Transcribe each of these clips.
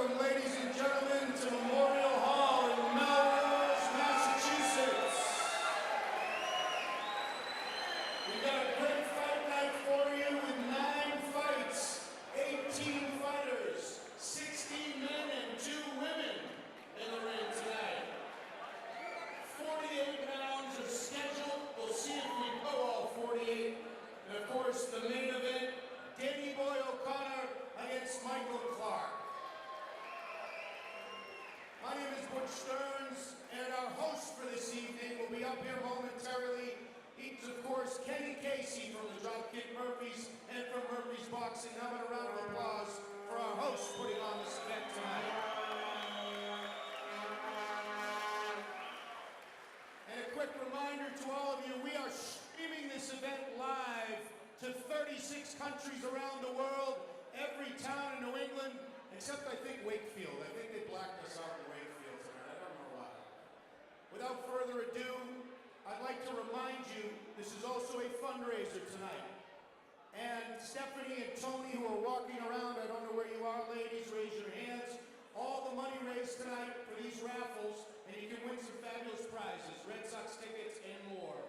welcome, ladies and gentlemen, to Memorial Hall in Melrose, Massachusetts. We've got a great fight night for you with 9 fights, 18 fighters, 16 men and 2 women in the ring tonight. 48 rounds are scheduled. We'll see if we go all 48. And of course, the main event, Danny Boy O'Connor against Michael Clark. My name is Butch Stearns, and our host for this evening will be up here momentarily. He's, of course, Kenny Casey from the Dropkick Murphys and from Murphys Boxing. How about a round of applause for our host putting on this event tonight. And a quick reminder to all of you, we are streaming this event live to 36 countries around the world, every town in New England, except I think Wakefield. I think they blacked us out in Wakefield tonight. I don't know why. Without further ado, I'd like to remind you, this is also a fundraiser tonight. And Stephanie and Tony, who are walking around, I don't know where you are, ladies, raise your hands. All the money raised tonight for these raffles, and you can win some fabulous prizes, Red Sox tickets and more,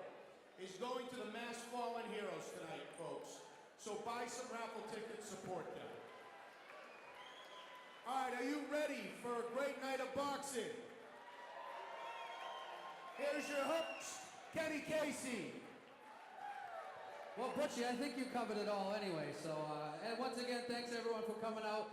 is going to the Mass Fallen Heroes tonight, folks. So buy some raffle tickets, support them. All right, are you ready for a great night of boxing? Here's your host, Kenny Casey. Well, Butchie, I think you covered it all anyway. So, and once again, thanks everyone for coming out.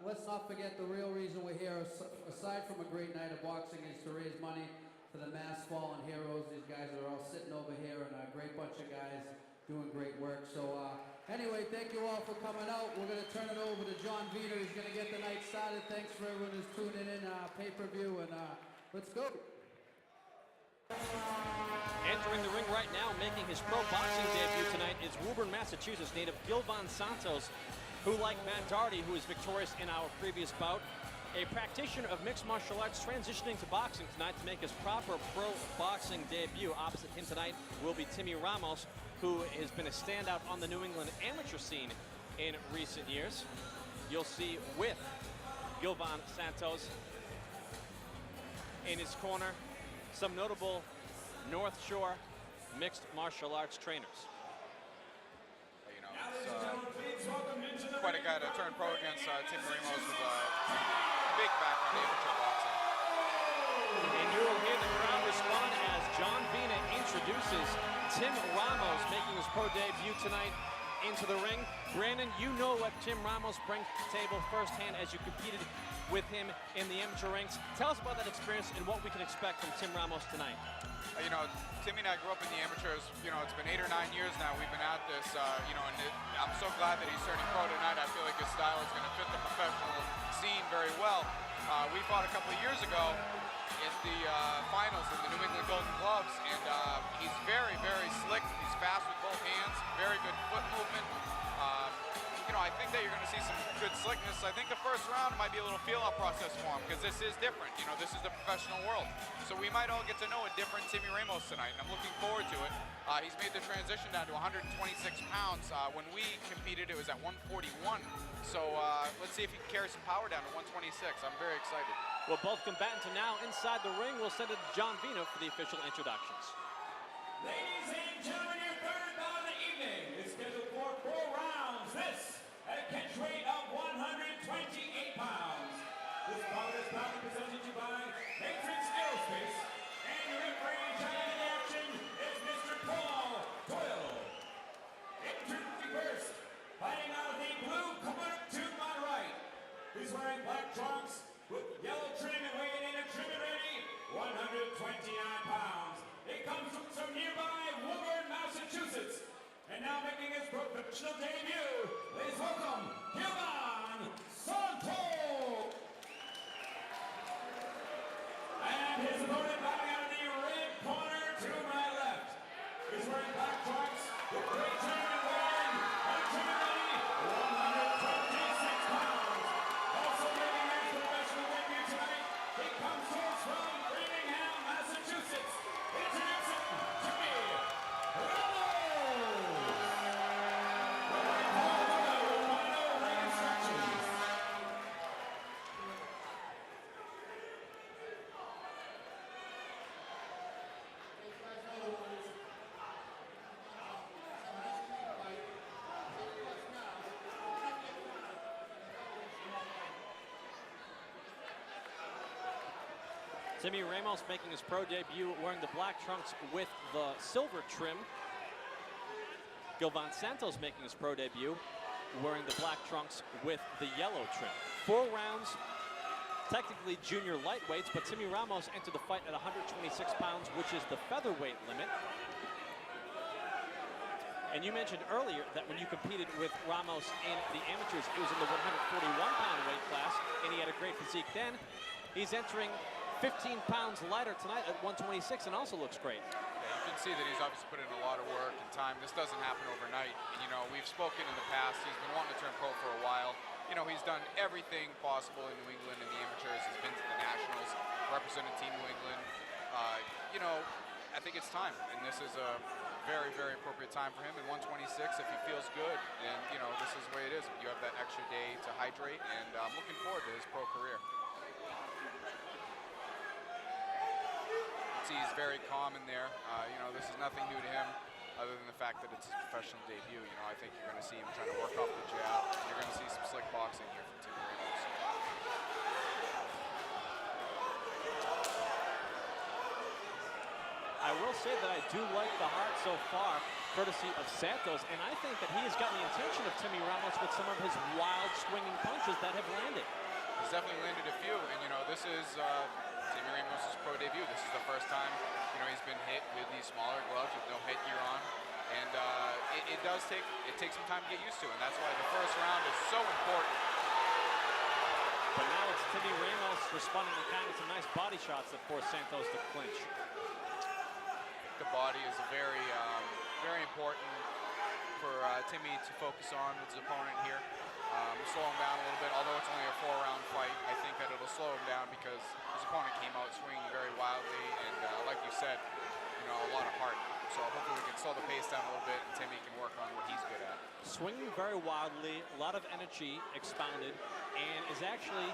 Let's not forget the real reason we're here, aside from a great night of boxing, is to raise money for the Mass Fallen Heroes. These guys are all sitting over here, and a great bunch of guys doing great work. So anyway, thank you all for coming out. We're going to turn it over to John Vito. He's going to get the night started. Thanks for everyone who's tuning in pay-per-view, and let's go. Entering the ring right now, making his pro boxing debut tonight, is Woburn, Massachusetts native Gilvan Santos, who, like Matt Doherty, who was victorious in our previous bout, a practitioner of mixed martial arts, transitioning to boxing tonight to make his proper pro boxing debut. Opposite him tonight will be Timmy Ramos, who has been a standout on the New England amateur scene in recent years. You'll see with Gilvan Santos in his corner some notable North Shore mixed martial arts trainers. You know, it's quite a guy to turn pro against. Tim Ramos with a big background in amateur boxing. And you will hear the crowd respond as John Vina introduces Tim Ramos, making his pro debut tonight, into the ring. Brandon, you know what Tim Ramos brings to the table firsthand as you competed with him in the amateur ranks. Tell us about that experience and what we can expect from Tim Ramos tonight. You know, Timmy and I grew up in the amateurs. You know, it's been 8 or 9 years now we've been at this. You know, and I'm so glad that he's turning pro tonight. I feel like his style is going to fit the professional scene very well. We fought a couple of years ago in the finals in the New England Golden Gloves, and he's very, very slick. He's fast with both hands, very good foot movement. You know, I think that you're going to see some good slickness. I think the first round might be a little feel-out process for him because this is different. You know, this is the professional world. So we might all get to know a different Timmy Ramos tonight, and I'm looking forward to it. He's made the transition down to 126 pounds. When we competed, it was at 141. So let's see if he can carry some power down to 126. I'm very excited. Well, both combatants are now inside the ring. We'll send it to John Vino for the official introductions. Ladies and gentlemen, your third bout of the evening is scheduled for 4 rounds. This at a catch weight of 128 pounds. This bout is proudly presented to you by Matrix Aerospace, and your referee in charge of the action is Mr. Paul Doyle. Introducing first, fighting out of the blue corner to my right. He's wearing black trunks with yellow trim and weighing in at trim and ready, 129 pounds. He comes from nearby Woburn, Massachusetts. And now making his professional debut, please welcome Gilvan Santos. And his opponent bowing out of the red corner to my left. He's wearing black trunks with gray trim and weighing at trim and ready, 126 pounds. Also making his professional debut tonight, he comes to us from Framingham, Massachusetts. Introducing Timmy Ramos. Timmy Ramos making his pro debut wearing the black trunks with the silver trim. Gilvan Santos making his pro debut wearing the black trunks with the yellow trim. 4 rounds, technically junior lightweights, but Timmy Ramos entered the fight at 126 pounds, which is the featherweight limit. And you mentioned earlier that when you competed with Ramos in the amateurs, it was in the 141-pound weight class, and he had a great physique then. He's entering 15 pounds lighter tonight at 126 and also looks great. Yeah, you can see that he's obviously put in a lot of work and time. This doesn't happen overnight. And, you know, we've spoken in the past. He's been wanting to turn pro for a while. You know, he's done everything possible in New England in the amateurs. He's been to the Nationals, represented Team New England. You know, I think it's time, and this is a very, very appropriate time for him in 126 if he feels good. And, you know, this is the way it is. You have that extra day to hydrate, and I'm looking forward to his pro career. See, he's very calm in there. You know, this is nothing new to him other than the fact that it's his professional debut. You know, I think you're going to see him trying to work off the jab. You're going to see some slick boxing here from Timmy Ramos. I will say that I do like the heart so far, courtesy of Santos, and I think that he has gotten the attention of Timmy Ramos with some of his wild swinging punches that have landed. He's definitely landed a few, and you know, this is Timmy Ramos' pro debut. This is the first time, you know, he's been hit with these smaller gloves with no headgear on, and it takes some time to get used to, and that's why the first round is so important. But now it's Timmy Ramos responding to kind of some nice body shots that force Santos to clinch. The body is very, very important for Timmy to focus on with his opponent here. Slow him down a little bit, although it's only a 4-round fight. I think that it'll slow him down because his opponent came out swinging very wildly, and like you said, you know, a lot of heart. So hopefully we can slow the pace down a little bit, and Timmy can work on what he's good at. Swinging very wildly, a lot of energy expounded, and is actually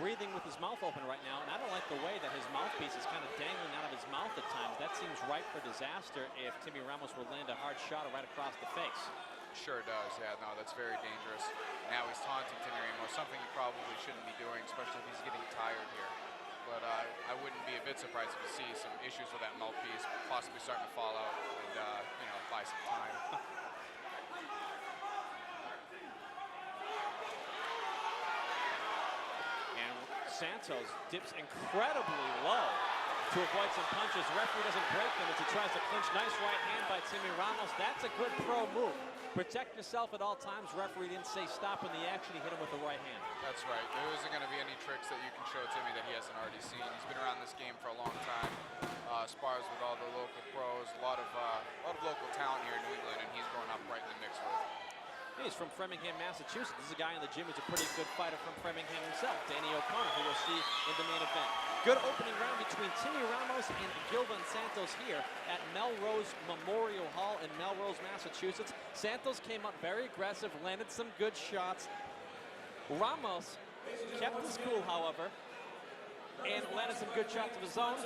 breathing with his mouth open right now, and I don't like the way that his mouthpiece is kind of dangling out of his mouth at times. That seems ripe for disaster if Timmy Ramos will land a hard shot right across the face. Sure does, yeah, no, that's very dangerous. Now he's taunting Timmy Ramos, something he probably shouldn't be doing, especially if he's getting tired here. But I wouldn't be a bit surprised if you see some issues with that mouthpiece, possibly starting to fall out and, you know, buy some time. Santos dips incredibly low to avoid some punches. Referee doesn't break them as he tries to clinch. Nice right hand by Timmy Ramos. That's a good pro move. Protect yourself at all times. Referee didn't say stop in the action. He hit him with the right hand. That's right. There isn't going to be any tricks that you can show Timmy that he hasn't already seen. He's been around this game for a long time. Spars with all the local pros. A lot of local talent here in New England, and he's growing up right in the mix with. He's from Framingham, Massachusetts. This is a guy in the gym who's a pretty good fighter from Framingham himself, Danny O'Connor, who we'll see in the main event. Good opening round between Timmy Ramos and Gilvan Santos here at Melrose Memorial Hall in Melrose, Massachusetts. Santos came up very aggressive, landed some good shots. Ramos kept his cool, however, and landed some good shots of his own,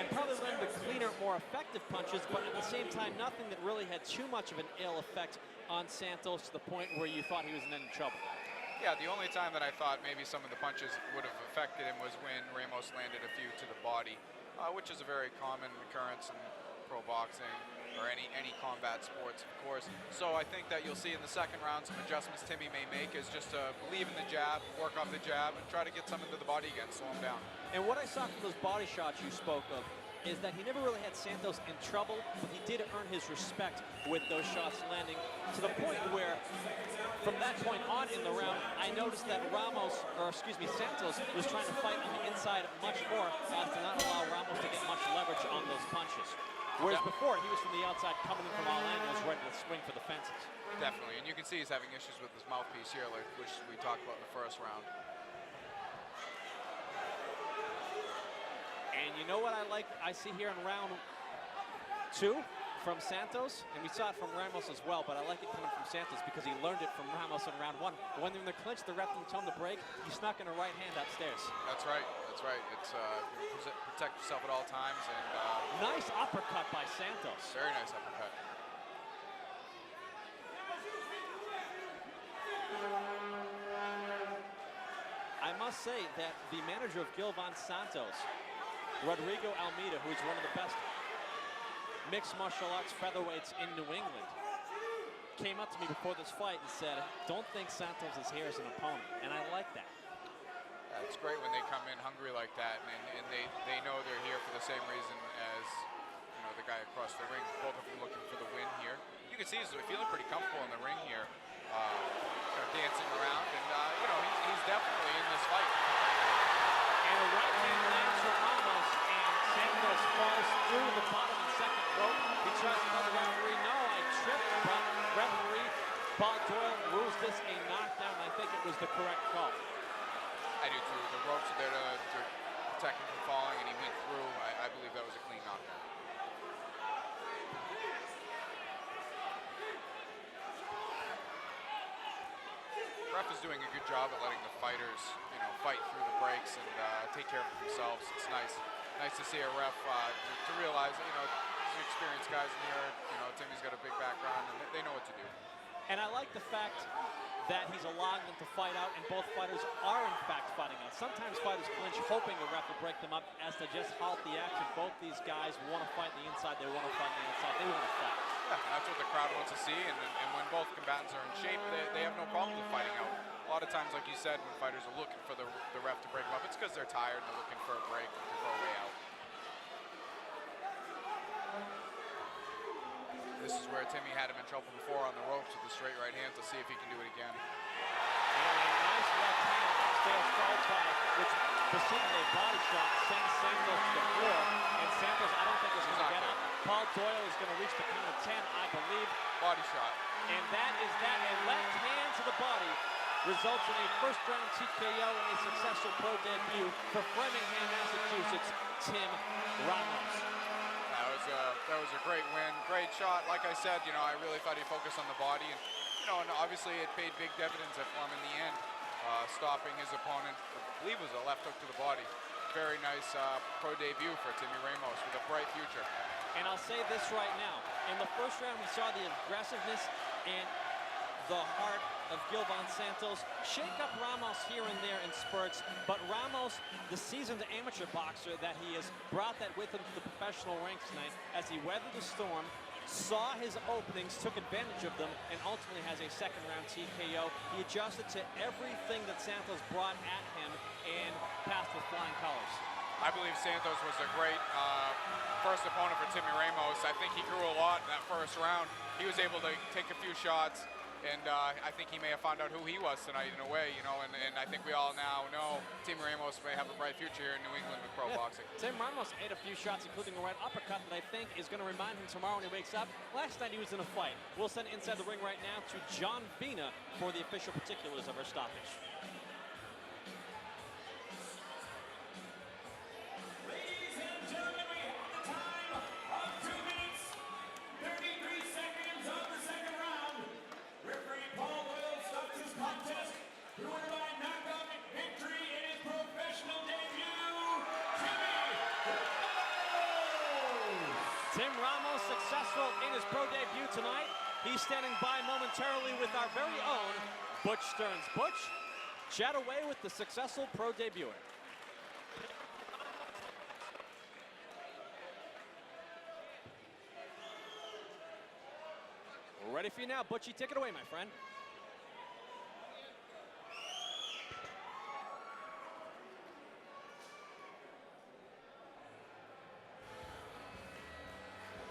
and probably landed the cleaner, more effective punches, but at the same time, nothing that really had too much of an ill effect on Santos to the point where you thought he was in any trouble. Yeah, the only time that I thought maybe some of the punches would have affected him was when Ramos landed a few to the body, which is a very common occurrence in pro boxing or any combat sports, of course. So I think that you'll see in the second round some adjustments Timmy may make is just to believe in the jab, work off the jab, and try to get some into the body again, slow him down. And what I saw from those body shots you spoke of is that he never really had Santos in trouble, but he did earn his respect with those shots landing to the point where, from that point on in the round, I noticed that Santos was trying to fight on the inside much more as to not allow Ramos to get much leverage on those punches. Whereas before, he was from the outside, coming in from all angles, ready to swing for the fences. Definitely, and you can see he's having issues with his mouthpiece here, like, which we talked about in the first round. And you know what I see here in round 2 from Santos, and we saw it from Ramos as well, but I like it coming from Santos because he learned it from Ramos in round 1. When they're in the clinch, the ref didn't tell him to break. He snuck in a right hand upstairs. That's right. That's right. It's protect yourself at all times. And nice uppercut by Santos. Very nice uppercut. I must say that the manager of Gilvan Santos Rodrigo Almeida, who's one of the best mixed martial arts featherweights in New England, came up to me before this fight and said, don't think Santos is here as an opponent. And I like that. It's great when they come in hungry like that, and they know they're here for the same reason as the guy across the ring. Both of them looking for the win here. You can see he's feeling pretty comfortable in the ring here, dancing around, and he's definitely in this fight. And a right hand lands from Ramos, and Santos falls through the bottom of the second rope. He tries to tell the referee, no, I tripped, but referee Bob Doyle rules this a knockdown. I think it was the correct call. I do too. The ropes are there to protect him from falling, and he went through. I believe that was a clean knockdown. Ref is doing a good job at letting the fighters, fight through the breaks and take care of themselves. It's nice to see a ref to realize, these experienced guys in here. Timmy's got a big background, and they know what to do. And I like the fact that he's allowing them to fight out, and both fighters are in fact fighting out. Sometimes fighters clinch, hoping the ref will break them up as to just halt the action. Both these guys want to fight the inside, they want to fight the outside, they want to fight. Yeah, that's what the crowd wants to see, and when both combatants are in shape, they have no problem with fighting out. A lot of times, like you said, when fighters are looking for the ref to break them up, it's because they're tired and they're looking for a break to go way out. This is where Timmy had him in trouble before on the ropes with the straight right hand to see if he can do it again. And a nice left hand upstairs followed by, which preceded a body shot, sends Santos to the floor. And Santos, I don't think is going to get up. Paul Doyle is going to reach the count of 10, I believe. Body shot. And that is that. A left hand to the body results in a first-round TKO and a successful pro debut for Framingham, Massachusetts, Tim Ramos. That was a great win, great shot. Like I said, I really thought he focused on the body, and and obviously it paid big dividends for him in the end, stopping his opponent. I believe it was a left hook to the body. Very nice pro debut for Timmy Ramos with a bright future. And I'll say this right now. In the first round, we saw the aggressiveness and the heart of Gilvan Santos shake up Ramos here and there in spurts, but Ramos, the seasoned amateur boxer that he is, brought that with him to the professional ranks tonight as he weathered the storm, saw his openings, took advantage of them, and ultimately has a second-round TKO. He adjusted to everything that Santos brought at him and passed with flying colors. I believe Santos was a great first opponent for Timmy Ramos. I think he grew a lot in that first round. He was able to take a few shots, and I think he may have found out who he was tonight in a way, and I think we all now know Timmy Ramos may have a bright future here in New England with pro boxing. Tim Ramos ate a few shots, including a right uppercut that I think is going to remind him tomorrow when he wakes up. Last night he was in a fight. We'll send inside the ring right now to John Vina for the official particulars of our stoppage. Ladies and gentlemen, we have the time of 2 minutes, 33 seconds of the second round. Referee Paul Doyle stops his contest. Who won by knockout victory in his professional debut, Timmy Ramos. Tim Ramos successful in his pro debut tonight. He's standing by momentarily with our very own Butch Stearns. Butch, chat away with the successful pro debuter. We're ready for you now, Butchie. Take it away, my friend.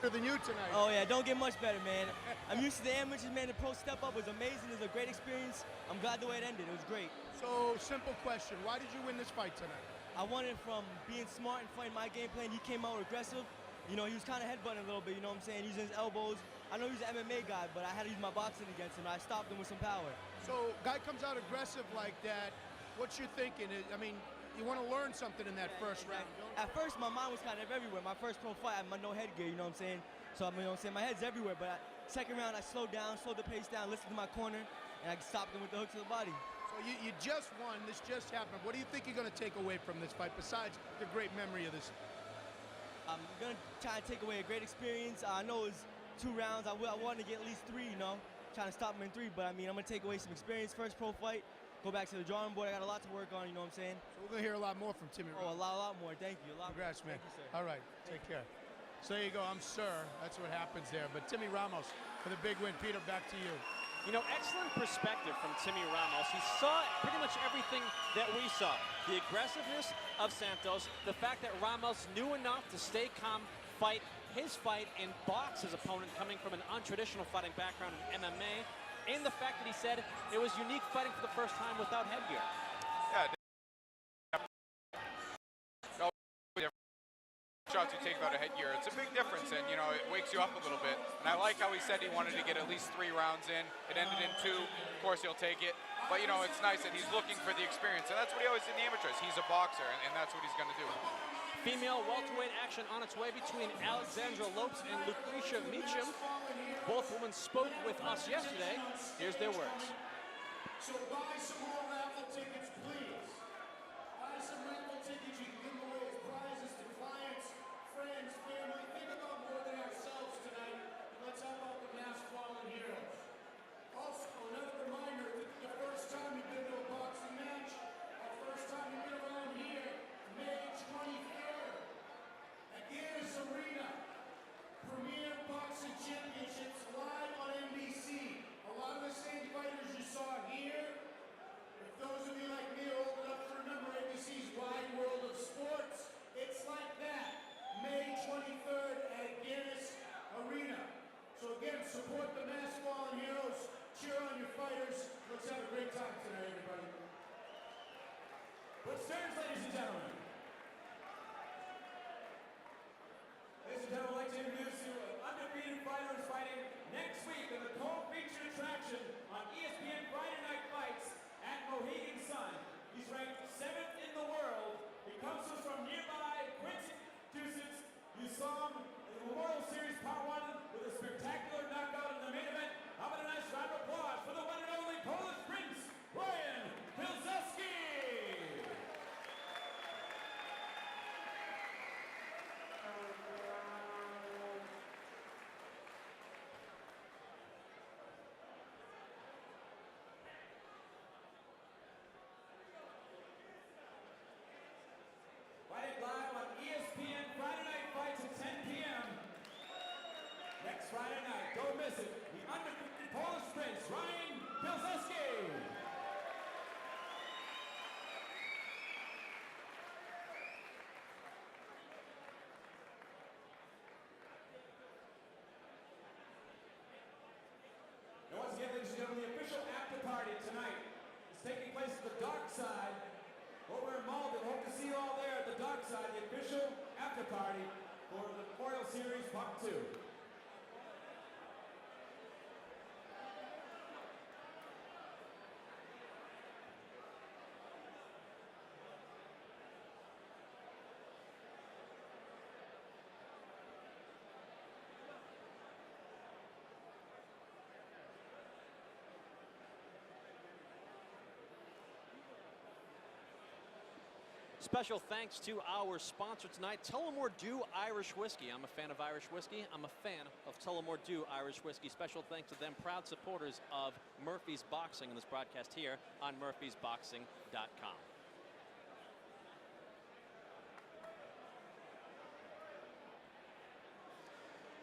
Than you tonight. Oh yeah, don't get much better, man. I'm used to the amateurs, man. The pro step up was amazing. It was a great experience. I'm glad the way it ended. It was great. So, simple question. Why did you win this fight tonight? I won it from being smart and fighting my game plan. He came out aggressive. He was kind of headbutting a little bit, you know what I'm saying? Using his elbows. I know he's an MMA guy, but I had to use my boxing against him. I stopped him with some power. So, guy comes out aggressive like that. What's your thinking? I mean, you want to learn something in that first round. At first, my mind was kind of everywhere. My first pro fight, I had no headgear, you know what I'm saying? So, my head's everywhere. But second round, I slowed down, slowed the pace down, listened to my corner, and I stopped him with the hook to the body. So, you just won. This just happened. What do you think you're going to take away from this fight, besides the great memory of this? I'm going to try to take away a great experience. I know it was 2 rounds. I wanted to get at least 3, trying to stop him in 3. But, I'm going to take away some experience. First pro fight. go back to the drawing board. I got a lot to work on, you know what I'm saying? So we're going to hear a lot more from Timmy Oh, a Ramos. lot more. Thank you. A lot Congrats, more. man. Thank you, sir. All right, take care. So there you go. I'm Sir. That's what happens there. But Timmy Ramos for the big win. Peter, back to you. You know, excellent perspective from Timmy Ramos. He saw pretty much everything that we saw. The aggressiveness of Santos, the fact that Ramos knew enough to stay calm, fight his fight, and box his opponent coming from an untraditional fighting background in MMA, and the fact that he said it was unique fighting for the first time without headgear. Yeah. Shots you take without a headgear, it's a big difference, and you know it wakes you up a little bit. And I like how he said he wanted to get at least 3 rounds in. It ended in 2. Of course, he'll take it. But you know, it's nice that he's looking for the experience, and that's what he always did in the amateurs. He's a boxer, and that's what he's going to do. Female welterweight action on its way between Alexandra Lopes and Lucretia Meacham. Both women spoke with us yesterday. Here's their words. So buy some more raffle tickets, please. Buy some raffle tickets. You can give them away as prizes to clients, friends, family. Think about more than ourselves tonight. Let's help out the mass fallen heroes. Also, another reminder, this is the first time you've been to a boxing match. Our first time you've been around here, May 23rd. At Guinness Arena. Premier Boxing Championships live on NBC. A lot of the same fighters you saw here. If those of you like me are old enough to remember ABC's Wide World of Sports, it's like that. May 23rd at Guinness Arena. So again, support the mass fallen heroes. Cheer on your fighters. Let's have a great time tonight, everybody. Let's turn, ladies and gentlemen. Ladies and gentlemen, I'd like to introduce you an undefeated fighter who's fighting next week in the co-featured attraction on ESPN Friday Night Fights at Mohegan Sun. He's ranked 7th in the world. He comes to us from nearby Prince, Massachusetts. You saw him in the Memorial Series Part 1 with a spectacular knockout in the main event. How about a nice round of applause for the one and only Polish Prince, Ryan Pilsudski! Fighting live on ESPN Friday Night Fights at 10 p.m. Next Friday night, don't miss it. The undefeated Polish Prince, Ryan Pilsudski. And once again, ladies and gentlemen, the official after party tonight is taking place at the Dark Side over in Malden. Hope to see you all there at the Dark Side, the official after party for the Memorial Series Part 2. Special thanks to our sponsor tonight, Tullamore Dew Irish Whiskey. I'm a fan of Irish whiskey. I'm a fan of Tullamore Dew Irish Whiskey. Special thanks to them, proud supporters of Murphy's Boxing in this broadcast here on murphysboxing.com.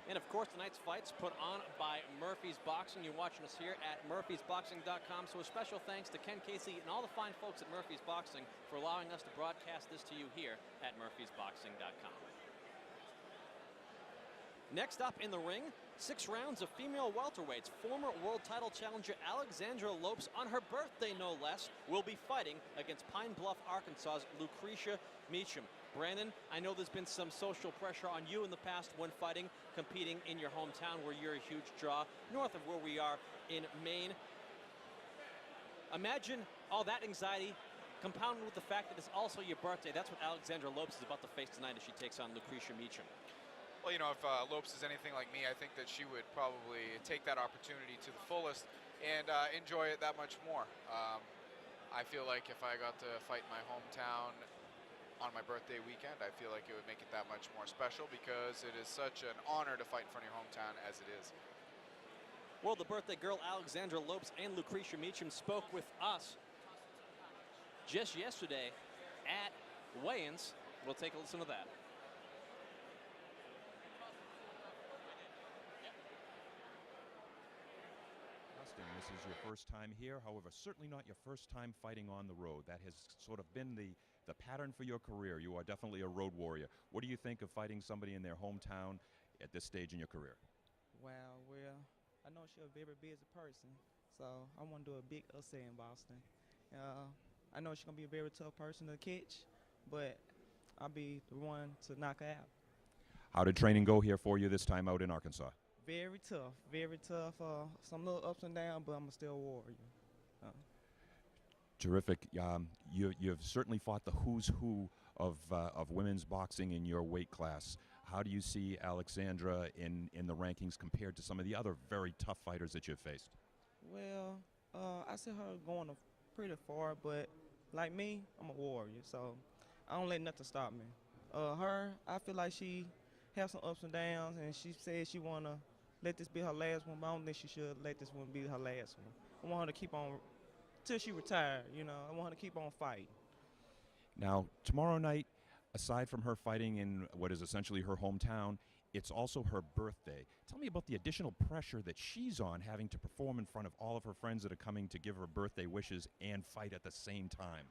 And of course, tonight's fight's put on by Murphy's Boxing. You're watching us here at murphysboxing.com. So a special thanks to Ken Casey and all the fine folks at Murphy's Boxing for allowing us to broadcast this to you here at murphysboxing.com. Next up in the ring, 6 rounds of female welterweights. Former world title challenger Alexandra Lopes, on her birthday no less, will be fighting against Pine Bluff, Arkansas's Lucretia Meacham. Brandon, I know there's been some social pressure on you in the past when fighting, competing in your hometown where you're a huge draw, north of where we are in Maine. Imagine all that anxiety compounded with the fact that it's also your birthday. That's what Alexandra Lopes is about to face tonight as she takes on Lucretia Meacham. Well, you know, if Lopes is anything like me, I think that she would probably take that opportunity to the fullest and enjoy it that much more. I feel like if I got to fight in my hometown on my birthday weekend, I feel like it would make it that much more special because it is such an honor to fight in front of your hometown as it is. Well, the birthday girl Alexandra Lopes and Lucretia Meacham spoke with us just yesterday at weigh-ins. We'll take a listen to that. Dustin, this is your first time here, however, certainly not your first time fighting on the road. That has sort of been the pattern for your career. You are definitely a road warrior. What do you think of fighting somebody in their hometown at this stage in your career? Well, I know she's a very busy person, so I want to do a big upset in Boston. I know she's going to be a very tough person to catch, but I'll be the one to knock her out. How did training go here for you this time out in Arkansas? Very tough, very tough. Some little ups and downs, but I'm still a warrior. Terrific. You've certainly fought the who's who of women's boxing in your weight class. How do you see Alexandra in the rankings compared to some of the other very tough fighters that you've faced? Well, I see her going pretty far, but like me, I'm a warrior, so I don't let nothing stop me. I feel like she has some ups and downs, and she says she want to let this be her last one, but I don't think she should let this one be her last one. I want her to keep on till she retired, you know. I want her to keep on fighting. Now, tomorrow night, aside from her fighting in what is essentially her hometown, it's also her birthday. Tell me about the additional pressure that she's on, having to perform in front of all of her friends that are coming to give her birthday wishes and fight at the same time.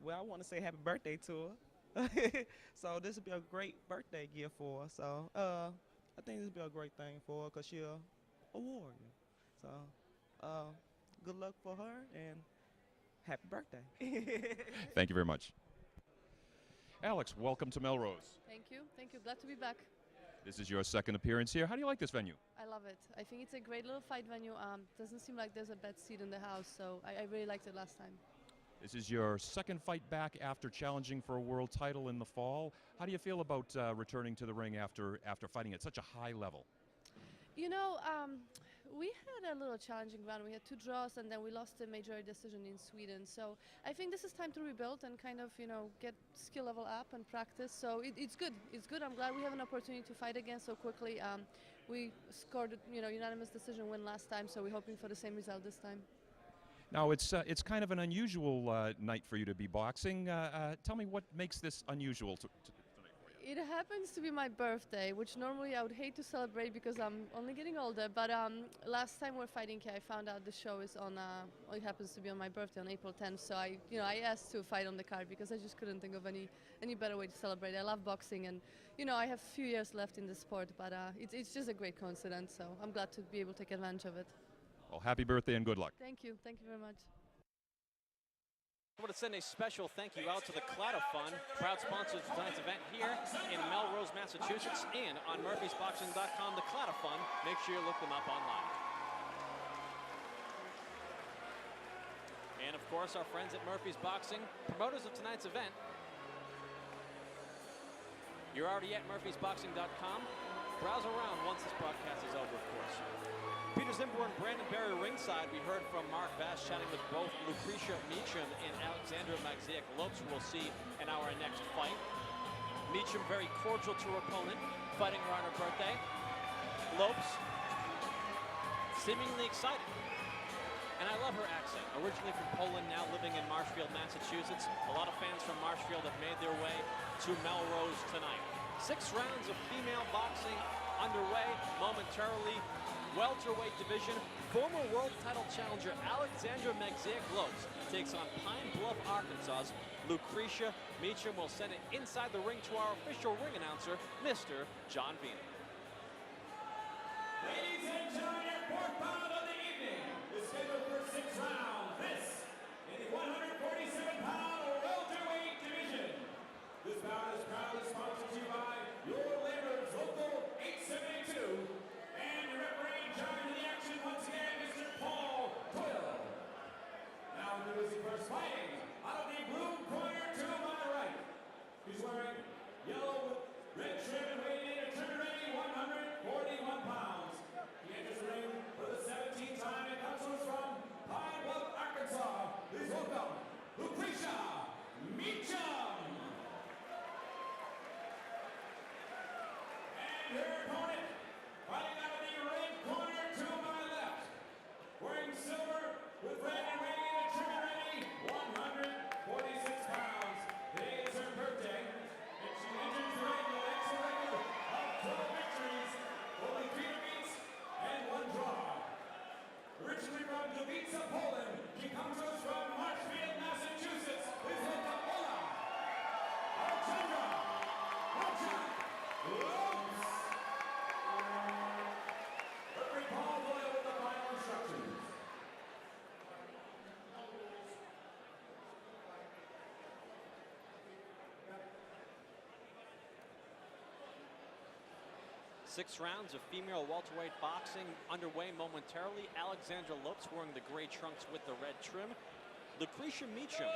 Well, I want to say happy birthday to her. So this will be a great birthday gift for her. So I think this will be a great thing for her because she's a warrior. So good luck for her and happy birthday. Thank you very much. Alex, welcome to Melrose. Thank you. Glad to be back. This is your second appearance here. How do you like this venue? I love it. I think it's a great little fight venue. Doesn't seem like there's a bad seat in the house, so I really liked it last time. This is your second fight back after challenging for a world title in the fall. How do you feel about returning to the ring after fighting at such a high level? You know, we had a little challenging run. We had 2 draws, and then we lost a major decision in Sweden. So I think this is time to rebuild and kind of, get skill level up and practice. So it's good. It's good. I'm glad we have an opportunity to fight again so quickly. We scored, unanimous decision win last time, so we're hoping for the same result this time. Now, it's kind of an unusual night for you to be boxing. Tell me what makes this unusual tonight for you. It happens to be my birthday, which normally I would hate to celebrate because I'm only getting older. But last time we were fighting here, I found out the show is on. It happens to be on my birthday on April 10th. So I asked to fight on the card because I just couldn't think of any better way to celebrate. I love boxing, and I have a few years left in the sport. But it's just a great coincidence. So I'm glad to be able to take advantage of it. Well, happy birthday and good luck. Thank you very much. I want to send a special thank you out to the Claddagh Fund, proud sponsor of tonight's event here in Melrose, Massachusetts, and on murphysboxing.com, the Claddagh Fund. Make sure you look them up online. And of course, our friends at Murphy's Boxing, promoters of tonight's event. You're already at murphysboxing.com. Browse around once this broadcast is over, of course. Peter Zimber and Brandon Berry ringside. We heard from Mark Bass chatting with both Lucretia Meacham and Alexandra Magziak-Lopes, who we'll see in our next fight. Meacham very cordial to her opponent, fighting her on her birthday. Lopes seemingly excited. And I love her accent. Originally from Poland, now living in Marshfield, Massachusetts. A lot of fans from Marshfield have made their way to Melrose tonight. 6 rounds of female boxing underway momentarily. Welterweight division, former world title challenger Alexandra Magziak-Lopes takes on Pine Bluff, Arkansas's Lucretia Meacham. Will send it inside the ring to our official ring announcer, Mr. John Vina. Ladies and gentlemen, your 4th bout of the evening is scheduled for 6 rounds. This in the 147-pound welterweight division. This bout is proudly sponsored to you by your Labor's Local 872. And your referee in charge of the action once again, Mr. Paul Doyle. Now introducing first fighting out of the blue corner to my right. He's wearing yellow with red trim and weighing in at turn ready 141 pounds. He enters the ring for the 17 6 rounds of female welterweight boxing underway momentarily. Alexandra Lopes wearing the gray trunks with the red trim. Lucretia Meacham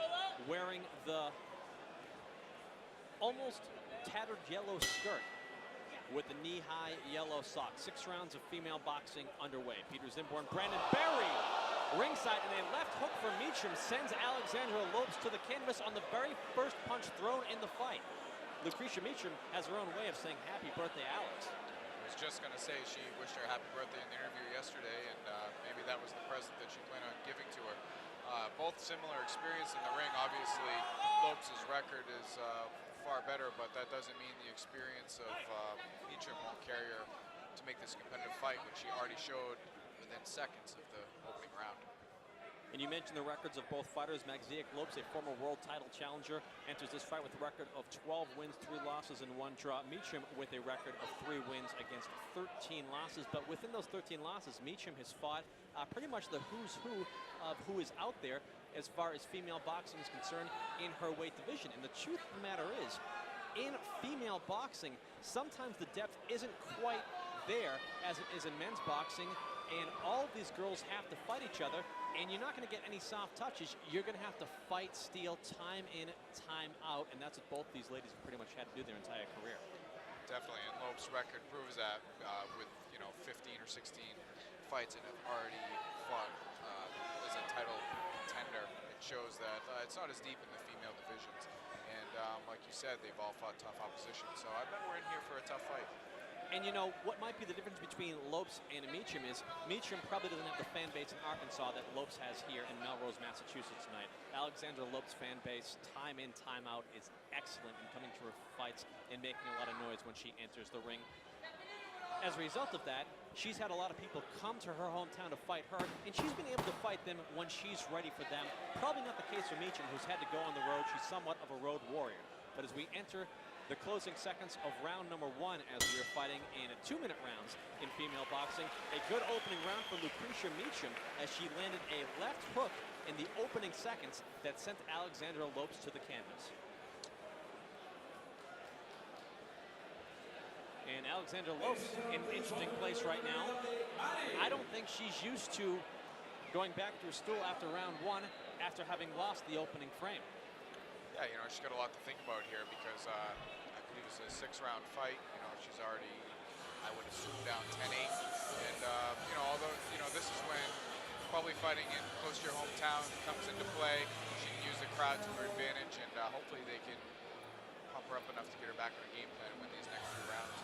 wearing the almost tattered yellow skirt with the knee-high yellow socks. 6 rounds of female boxing underway. Peter Zimborn, Brandon Berry ringside, and a left hook from Meacham sends Alexandra Lopes to the canvas on the very first punch thrown in the fight. Lucretia Meacham has her own way of saying happy birthday, Alex. I was just going to say she wished her happy birthday in the interview yesterday, and maybe that was the present that she planned on giving to her. Both similar experience in the ring. Obviously, Lopes' record is far better, but that doesn't mean the experience of Meacham won't carry her to make this competitive fight, which she already showed within seconds of the opening round. And you mentioned the records of both fighters. Magziak Lopes, a former world title challenger, enters this fight with a record of 12 wins, 3 losses, and 1 draw. Meacham with a record of 3 wins against 13 losses. But within those 13 losses, Meacham has fought pretty much the who's who of who is out there as far as female boxing is concerned in her weight division. And the truth of the matter is, in female boxing, sometimes the depth isn't quite there as it is in men's boxing. And all of these girls have to fight each other, and you're not going to get any soft touches. You're going to have to fight, steal, time in, time out, and that's what both these ladies have pretty much had to do their entire career. Definitely, and Lopes' record proves that with 15 or 16 fights and have already fought as a title contender. It shows that it's not as deep in the female divisions, and like you said, they've all fought tough opposition. So I bet we're in here for a tough fight. And you know, what might be the difference between Lopes and Meacham is Meacham probably doesn't have the fan base in Arkansas that Lopes has here in Melrose, Massachusetts tonight. Alexandra Lopes' fan base, time in, time out, is excellent in coming to her fights and making a lot of noise when she enters the ring. As a result of that, she's had a lot of people come to her hometown to fight her, and she's been able to fight them when she's ready for them. Probably not the case for Meacham, who's had to go on the road. She's somewhat of a road warrior. But as we enter the closing seconds of round number 1, as we are fighting in 2-minute rounds in female boxing. A good opening round for Lucretia Meacham as she landed a left hook in the opening seconds that sent Alexandra Lopes to the canvas. And Alexandra Lopes in an interesting place right now. I don't think she's used to going back to her stool after round 1 after having lost the opening frame. Yeah, she's got a lot to think about here because I believe it's a 6-round fight. She's already, I would assume, down 10-8. And, although, this is when probably fighting in close to your hometown comes into play. She can use the crowd to her advantage, and hopefully they can pump her up enough to get her back on her game plan and win these next 2 rounds.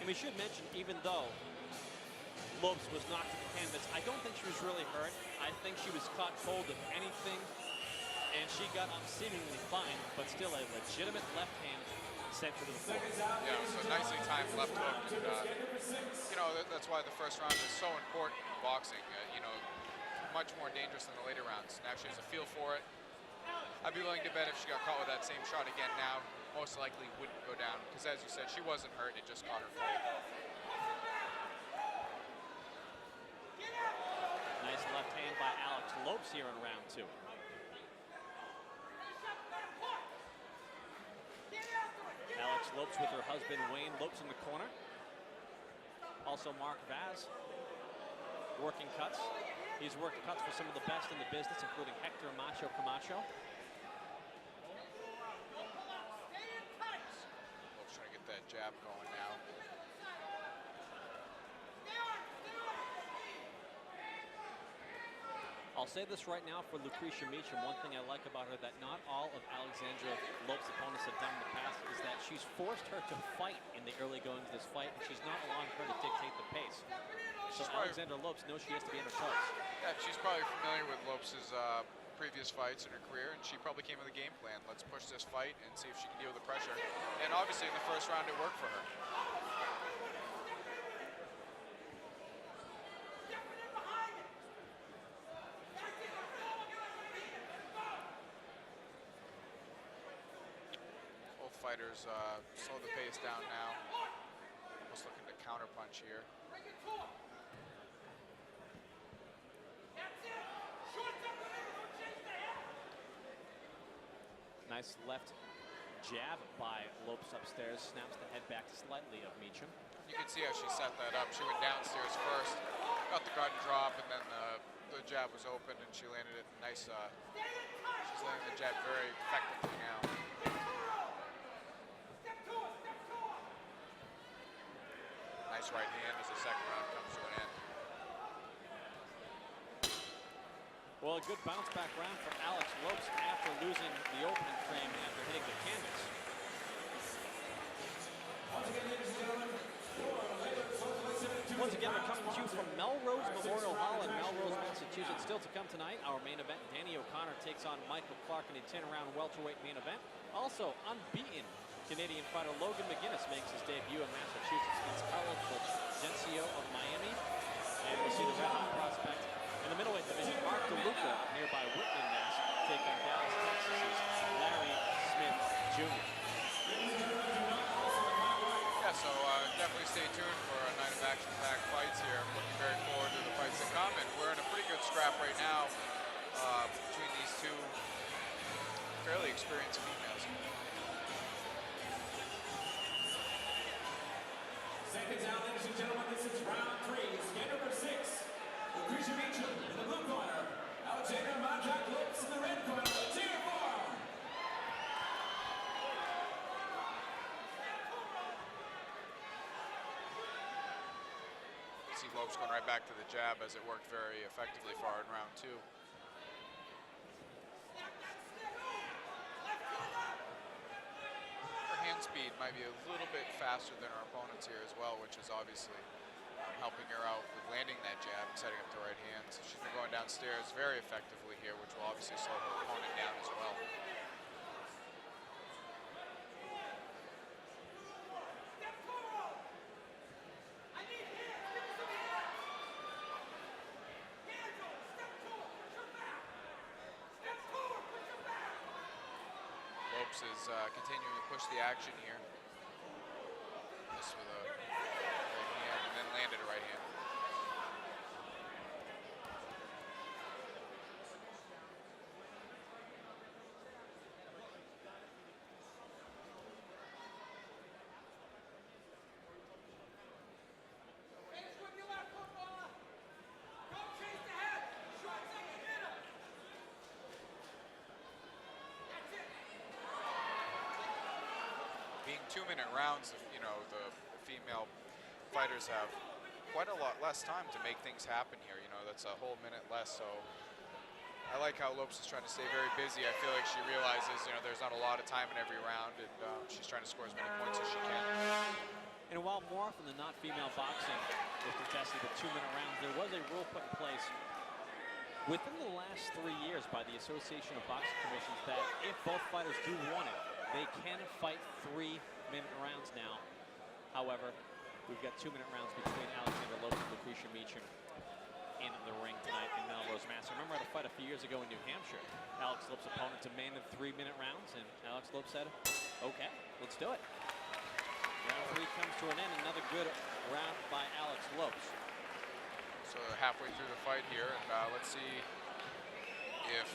And we should mention, even though Lopes was knocked to the canvas, I don't think she was really hurt. I think she was caught cold, if anything. And she got up seemingly fine, but still a legitimate left hand sent her to the floor. Yeah, so nicely timed left hook. And, that's why the first round is so important in boxing. Much more dangerous than the later rounds. Now she has a feel for it. I'd be willing to bet if she got caught with that same shot again now, most likely wouldn't go down. Because as you said, she wasn't hurt, it just caught her cold. Nice left hand by Alex Lopes here in round 2. Alex Lopes with her husband Wayne Lopes in the corner. Also Mark Vaz working cuts. He's worked cuts for some of the best in the business, including Hector Macho Camacho. Lopes trying to get that jab going now. I'll say this right now for Lucretia Meacham. One thing I like about her that not all of Alexandra Lopes' opponents have done in the past is that she's forced her to fight in the early goings of this fight, and she's not allowing her to dictate the pace. So Alexandra Lopes knows she has to be on her toes. Yeah, she's probably familiar with Lopes' previous fights in her career, and she probably came with a game plan. Let's push this fight and see if she can deal with the pressure. And obviously in the first round it worked for her. Fighters slow the pace down now. Almost looking to counterpunch here. Nice left jab by Lopes upstairs, snaps the head back slightly of Meacham. You can see how she set that up. She went downstairs first, got the guard and drop, and then the jab was open, and she landed it nice. She's landing the jab very effectively now. Nice right hand as the second round comes to an end. Well, a good bounce back round for Alex Lopes after losing the opening frame after hitting the canvas. Once again, we're coming to you from Melrose Memorial Hall in Melrose, Massachusetts. Still to come tonight, our main event, Danny O'Connor takes on Michael Clark in a 10-round welterweight main event. Also, unbeaten Canadian fighter Logan McGuinness makes his debut in Massachusetts against Carlos Fulgencio of Miami. And we'll see the red hot prospect in the middleweight division, Mark DeLuca of nearby Whitman, Mass, take on Dallas, Texas' Larry Smith Jr. Yeah, so definitely stay tuned for a night of action-packed fights here. I'm looking very forward to the fights that come, and we're in a pretty good scrap right now between these two fairly experienced females. Second down, ladies and gentlemen, this is round 3. Skin number 6. Lucretia Meacham in the blue corner. Alexander Majak Lopes in the red corner. Let's hear it for him. See Lopes going right back to the jab as it worked very effectively for her in round 2. Her hand speed might be a little bit faster than her opponent's here as well, which is obviously helping her out with landing that jab and setting up the right hand. So she's been going downstairs very effectively here, which will obviously slow her opponent down as well. Lopes is continuing to push the action here. Just with a right hand and then landed a right hand. Being 2-minute rounds, you know, the female fighters have quite a lot less time to make things happen here. You know, that's a whole minute less. So I like how Lopes is trying to stay very busy. I feel like she realizes, you know, there's not a lot of time in every round, and she's trying to score as many points as she can. And while more often than not female boxing is contested with 2-minute rounds, there was a rule put in place within the last 3 years by the Association of Boxing Commissions that if both fighters do want it, they can fight 3-minute rounds now. However, we've got 2-minute rounds between Alexander Lopes and Lucretia Meacham in the ring tonight in Melrose, Mass. I remember at a fight a few years ago in New Hampshire. Alex Lopes' opponent demanded 3-minute rounds, and Alex Lopes said, okay, let's do it. Round 3 comes to an end. Another good round by Alex Lopes. So halfway through the fight here, and let's see if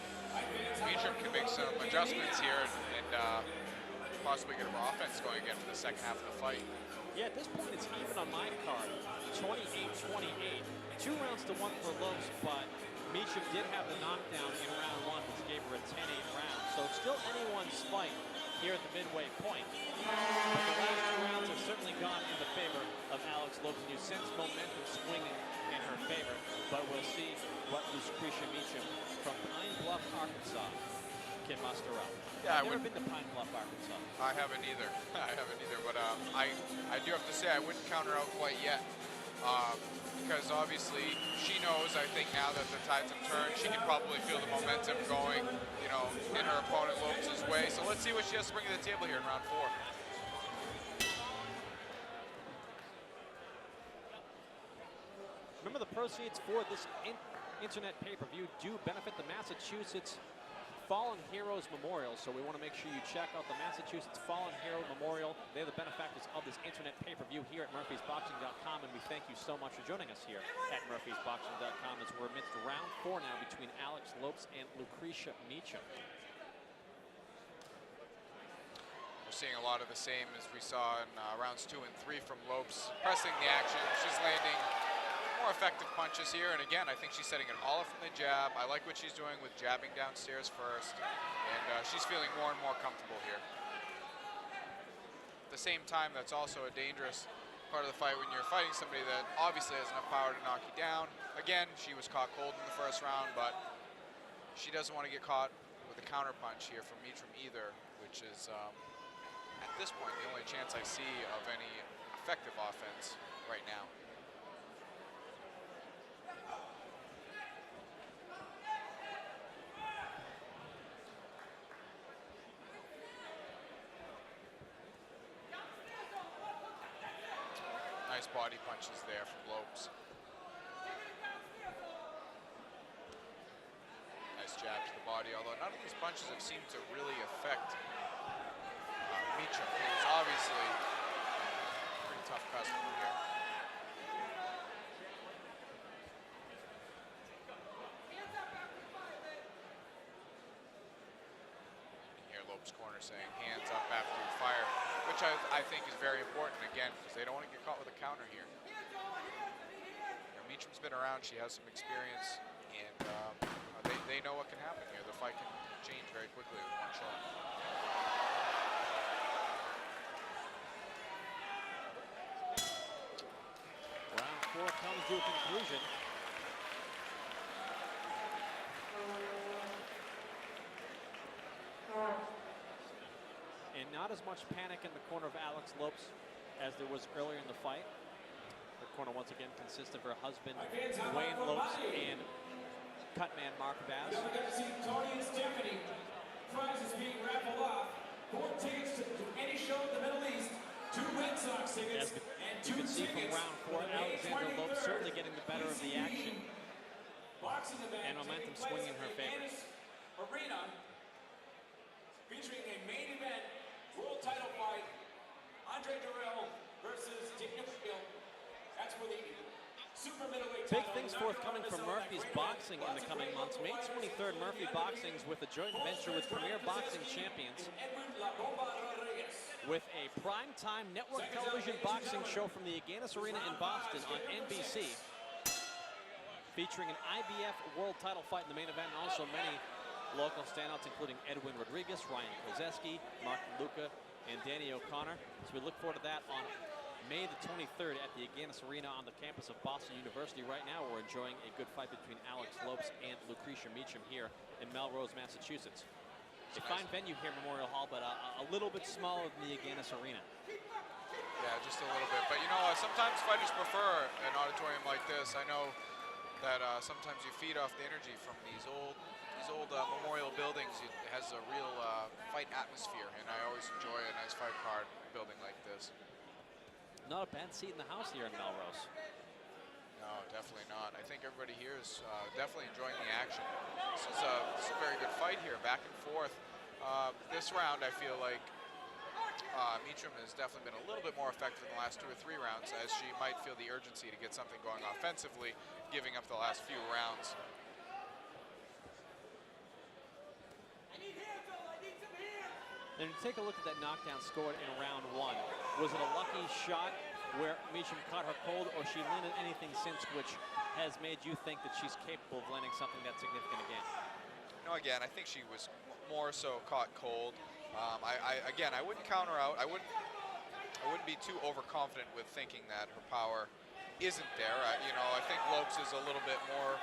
Meacham can make some adjustments here and possibly get her offense going again for the second half of the fight. Yeah, at this point it's even on my card, 28-28. 2 rounds to 1 for Lopes, but Meacham did have the knockdown in round 1, which gave her a 10-8 round. So it's still anyone's fight here at the midway point. But the last 2 rounds have certainly gone in the favor of Alex Lopes, and you sense momentum swinging in her favor. But we'll see what Lucretia Meacham from Pine Bluff, Arkansas can muster up. Yeah, I've never been to Pine Bluff, Arkansas. I haven't either. I haven't either, but I do have to say I wouldn't count her out quite yet. Because obviously she knows, I think now that the tides have turned, she can probably feel the momentum going, you know, in her opponent Lopes' way. So let's see what she has to bring to the table here in round 4. Remember, the proceeds for this internet pay-per-view do benefit the Massachusetts Fallen Heroes Memorial, so we want to make sure you check out the Massachusetts Fallen Hero Memorial. They're the benefactors of this internet pay-per-view here at murphysboxing.com, and we thank you so much for joining us here at murphysboxing.com as we're amidst round 4 now between Alex Lopes and Lucretia Meacham. We're seeing a lot of the same as we saw in rounds 2 and 3 from Lopes, pressing the action. She's landing more effective punches here, and again, I think she's setting it all up from the jab. I like what she's doing with jabbing downstairs first, and she's feeling more and more comfortable here. At the same time, that's also a dangerous part of the fight when you're fighting somebody that obviously has enough power to knock you down. Again, she was caught cold in the first round, but she doesn't want to get caught with a counter punch here from Meacham either, which is, at this point, the only chance I see of any effective offense right now. Nice body punches there from Lopes. Nice jab to the body, although none of these punches have seemed to really affect Meacham, who is obviously a pretty tough customer here. You hear Lopes' corner saying, hands up after you fire, which I think is very important, again, because they don't want to get caught with a counter here. Meacham's been around, she has some experience, and they know what can happen here. The fight can change very quickly with one shot. Round 4 comes to a conclusion. And not as much panic in the corner of Alex Lopes as there was earlier in the fight. The corner once again consists of her husband, Wayne Lopes, and cutman Mark Bass. Now we got to see Tony and Stephanie. Prizes being raffled off. 4 tickets to any show in the Middle East, 2 Red Sox tickets, and 2 You can see from tickets round 4, for the May Alexandra Lopes 23rd certainly getting the better of the action. boxing event And momentum taking place swinging in her at favor. Annis Arena, featuring a main event world title fight, Andre Durrell versus Dick Neal. That's for the super middleweight Big title. things forthcoming from Murphy's Boxing in the coming months. May 23rd, Murphy Boxings with a joint venture with Premier Boxing Champions, with a primetime network television boxing show from the Agganis Arena in Boston on NBC, featuring an IBF world title fight in the main event, and also many local standouts, including Edwin Rodriguez, Ryan Kozeski, Mark Luca, and Danny O'Connor. So we look forward to that on May the 23rd at the Agganis Arena on the campus of Boston University. Right now, we're enjoying a good fight between Alex Lopes and Lucretia Meacham here in Melrose, Massachusetts. A fine venue here, Memorial Hall, but a little bit smaller than the Agganis Arena. Yeah, just a little bit. But you know, sometimes fighters prefer an auditorium like this. I know that sometimes you feed off the energy from these old memorial buildings. It has a real fight atmosphere, and I always enjoy a nice fight card building like this. Not a bad seat in the house here in Melrose. No, definitely not. I think everybody here is definitely enjoying the action. This is a very good fight here, back and forth. This round, I feel like Meacham has definitely been a little bit more effective in the last 2 or 3 rounds, as she might feel the urgency to get something going offensively, giving up the last few rounds. And take a look at that knockdown scored in round 1. Was it a lucky shot where Meacham caught her cold, or she landed anything since which has made you think that she's capable of landing something that significant again? No, again, I think she was more so caught cold. Again, I wouldn't count her out. I wouldn't be too overconfident with thinking that her power isn't there. I think Lopes is a little bit more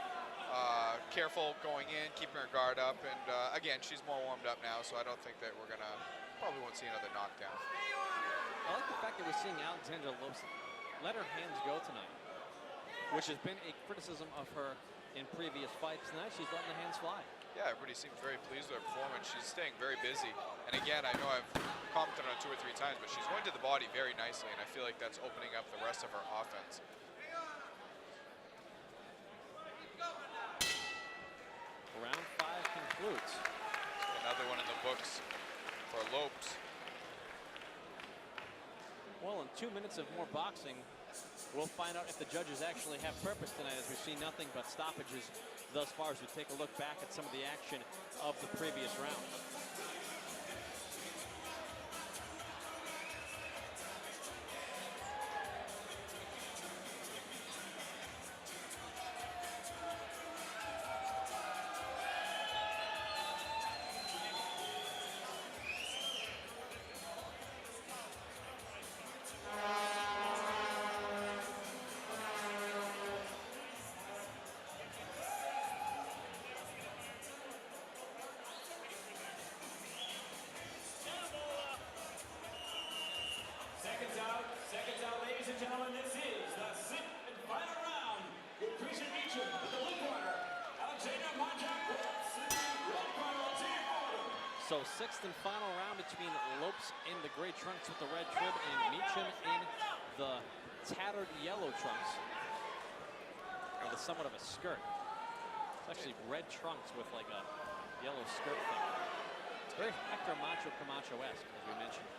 careful going in, keeping her guard up, and again, she's more warmed up now, so I don't think that we're probably won't see another knockdown. I like the fact that we're seeing Alexandra Lopes let her hands go tonight, which has been a criticism of her in previous fights. Tonight, she's letting the hands fly. Yeah, everybody seems very pleased with her performance. She's staying very busy, and again, I know I've commented on it 2 or 3 times, but she's going to the body very nicely, and I feel like that's opening up the rest of her offense. Round 5 concludes. Another one in the books for Lopes. Well, in 2 minutes of more boxing, we'll find out if the judges actually have purpose tonight, as we've seen nothing but stoppages thus far as we take a look back at some of the action of the previous round. and gentlemen, this is the sixth and final round. Lucretia Meacham with the blue corner. Alexander Majak with the red corner. So sixth and final round between Lopes in the gray trunks with the red trim and Meacham in the tattered yellow trunks with a somewhat of a skirt. It's actually red trunks with like a yellow skirt thing. It's very Hector Macho Camacho-esque, as we mentioned.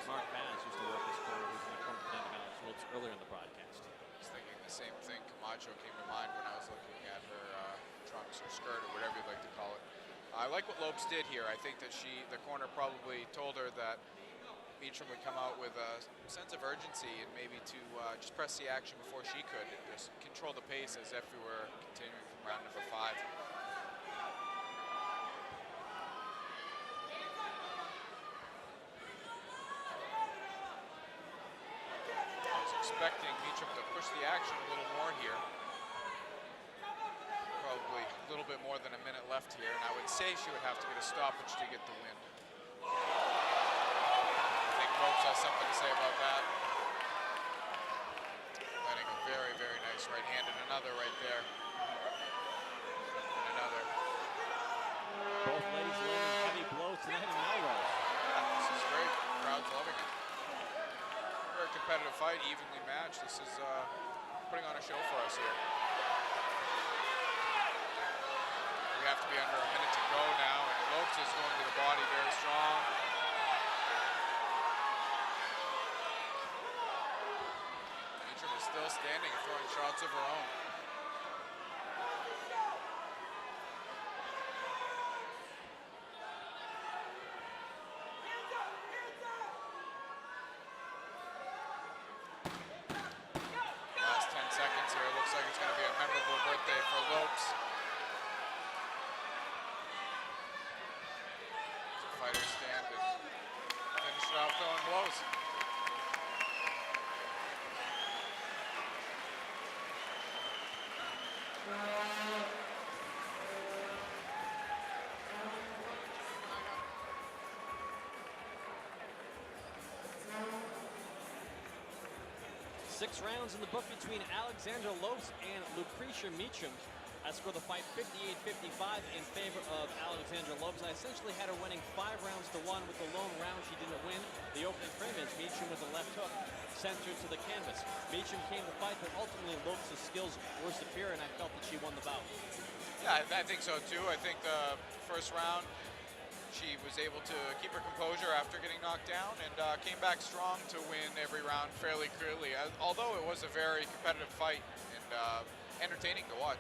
Mark Vaz used to work this corner, who's in the corner of Alex Lopes earlier in the broadcast. I was thinking the same thing. Camacho came to mind when I was looking at her trunks or skirt or whatever you'd like to call it. I like what Lopes did here. I think that the corner probably told her that Meacham would come out with a sense of urgency and maybe to just press the action before she could and just control the pace as if we were continuing from round number 5. I was expecting Meacham to push the action a little more here. Probably a little bit more than a minute left here, and I would say she would have to get a stoppage to get the win. I think Lopes has something to say about that. Landing a very, very nice right hand and another right there. And another. Both ladies landing heavy blows tonight in Melrose. Yeah, this is great. Crowd's loving it. Very competitive fight, evenly matched. This is putting on a show for us here. We have to be under a minute to go now, and Lopes is going to the body very strong. Meacham is still standing and throwing shots of her own. Last 10 seconds here. It looks like it's going to be a memorable birthday for Lopes. Fighters stand and finish it out throwing blows. Six rounds in the book between Alexandra Lopes and Lucretia Meacham. I scored the fight 58-55 in favor of Alexandra Lopes. I essentially had her winning 5 rounds to 1 with the lone round she didn't win. The opening premise, Meacham with a left hook centered to the canvas. Meacham came to fight, but ultimately Lopes' skills were superior, and I felt that she won the bout. Yeah, I think so too. I think the first round she was able to keep her composure after getting knocked down and came back strong to win every round fairly clearly. Although it was a very competitive fight and entertaining to watch.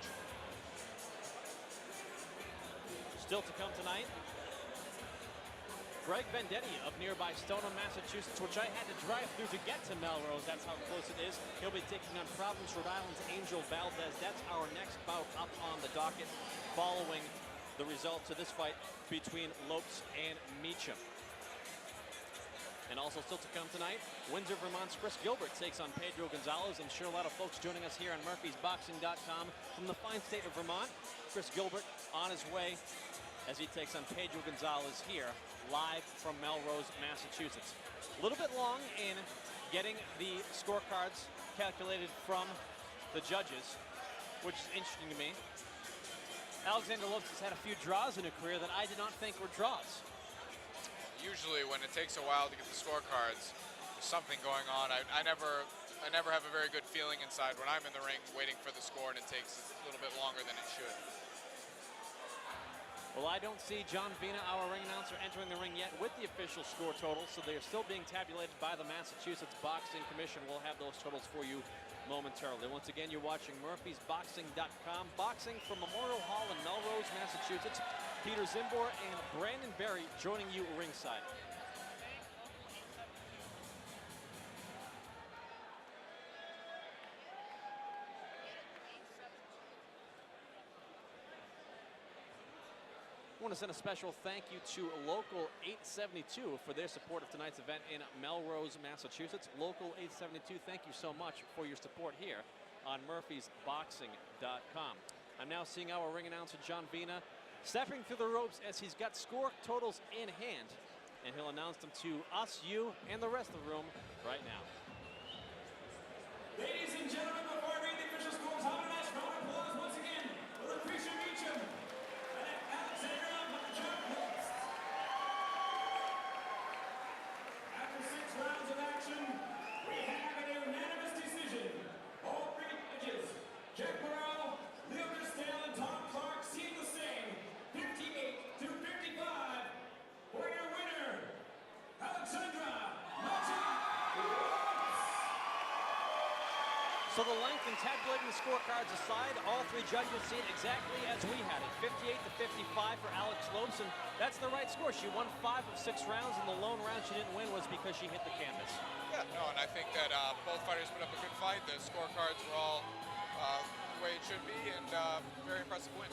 Still to come tonight, Greg Vendetti of nearby Stoneham, Massachusetts, which I had to drive through to get to Melrose. That's how close it is. He'll be taking on Providence, Rhode Island's Angel Valdez. That's our next bout up on the docket following the results of this fight between Lopes and Meacham. And also still to come tonight, Windsor, Vermont's Chris Gilbert takes on Pedro Gonzalez. I'm sure a lot of folks joining us here on MurphysBoxing.com from the fine state of Vermont. Chris Gilbert on his way as he takes on Pedro Gonzalez here, live from Melrose, Massachusetts. A little bit long in getting the scorecards calculated from the judges, which is interesting to me. Alexander Lopes has had a few draws in her career that I did not think were draws. Usually when it takes a while to get the scorecards, there's something going on. I never have a very good feeling inside when I'm in the ring waiting for the score and it takes a little bit longer than it should. Well, I don't see John Vina, our ring announcer, entering the ring yet with the official score totals, so they are still being tabulated by the Massachusetts Boxing Commission. We'll have those totals for you momentarily. Once again, you're watching MurphysBoxing.com. Boxing from Memorial Hall in Melrose, Massachusetts. Peter Zimbor and Brandon Berry joining you ringside. I want to send a special thank you to Local 872 for their support of tonight's event in Melrose, Massachusetts. Local 872, thank you so much for your support here on MurphysBoxing.com. I'm now seeing our ring announcer, John Vina, stepping through the ropes as he's got score totals in hand, and he'll announce them to us, you, and the rest of the room right now. Ladies and gentlemen, before I read the official scores, how about a nice round of applause once again for Lucretia Meacham and Alexandra Marchuk. After 6 rounds of action, we have a unanimous decision. All 3 judges, Jack Morrell, Leo Castell, and Tom Clark, see the same, 58 to 55. For your winner, Alexandra Marchuk. So the length and tabulating the scorecards aside, all 3 judges see it exactly as we had it. 58 to 55 for Alex Lopes, and that's the right score. She won 5 of 6 rounds, and the lone round she didn't win was because she hit the canvas. Yeah, no, and I think that both fighters put up a good fight. The scorecards were all the way it should be, and very impressive win.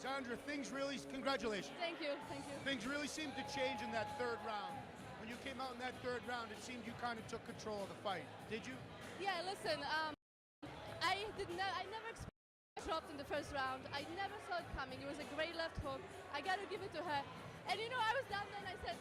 Alexandra, congratulations. Thank you, thank you. Things really seemed to change in that 3rd round. When you came out in that 3rd round, it seemed you kind of took control of the fight. Did you? Yeah, listen, I never expected dropped in the 1st round. I never saw it coming. It was a great left hook. I got to give it to her. And you know, I was down there and I said,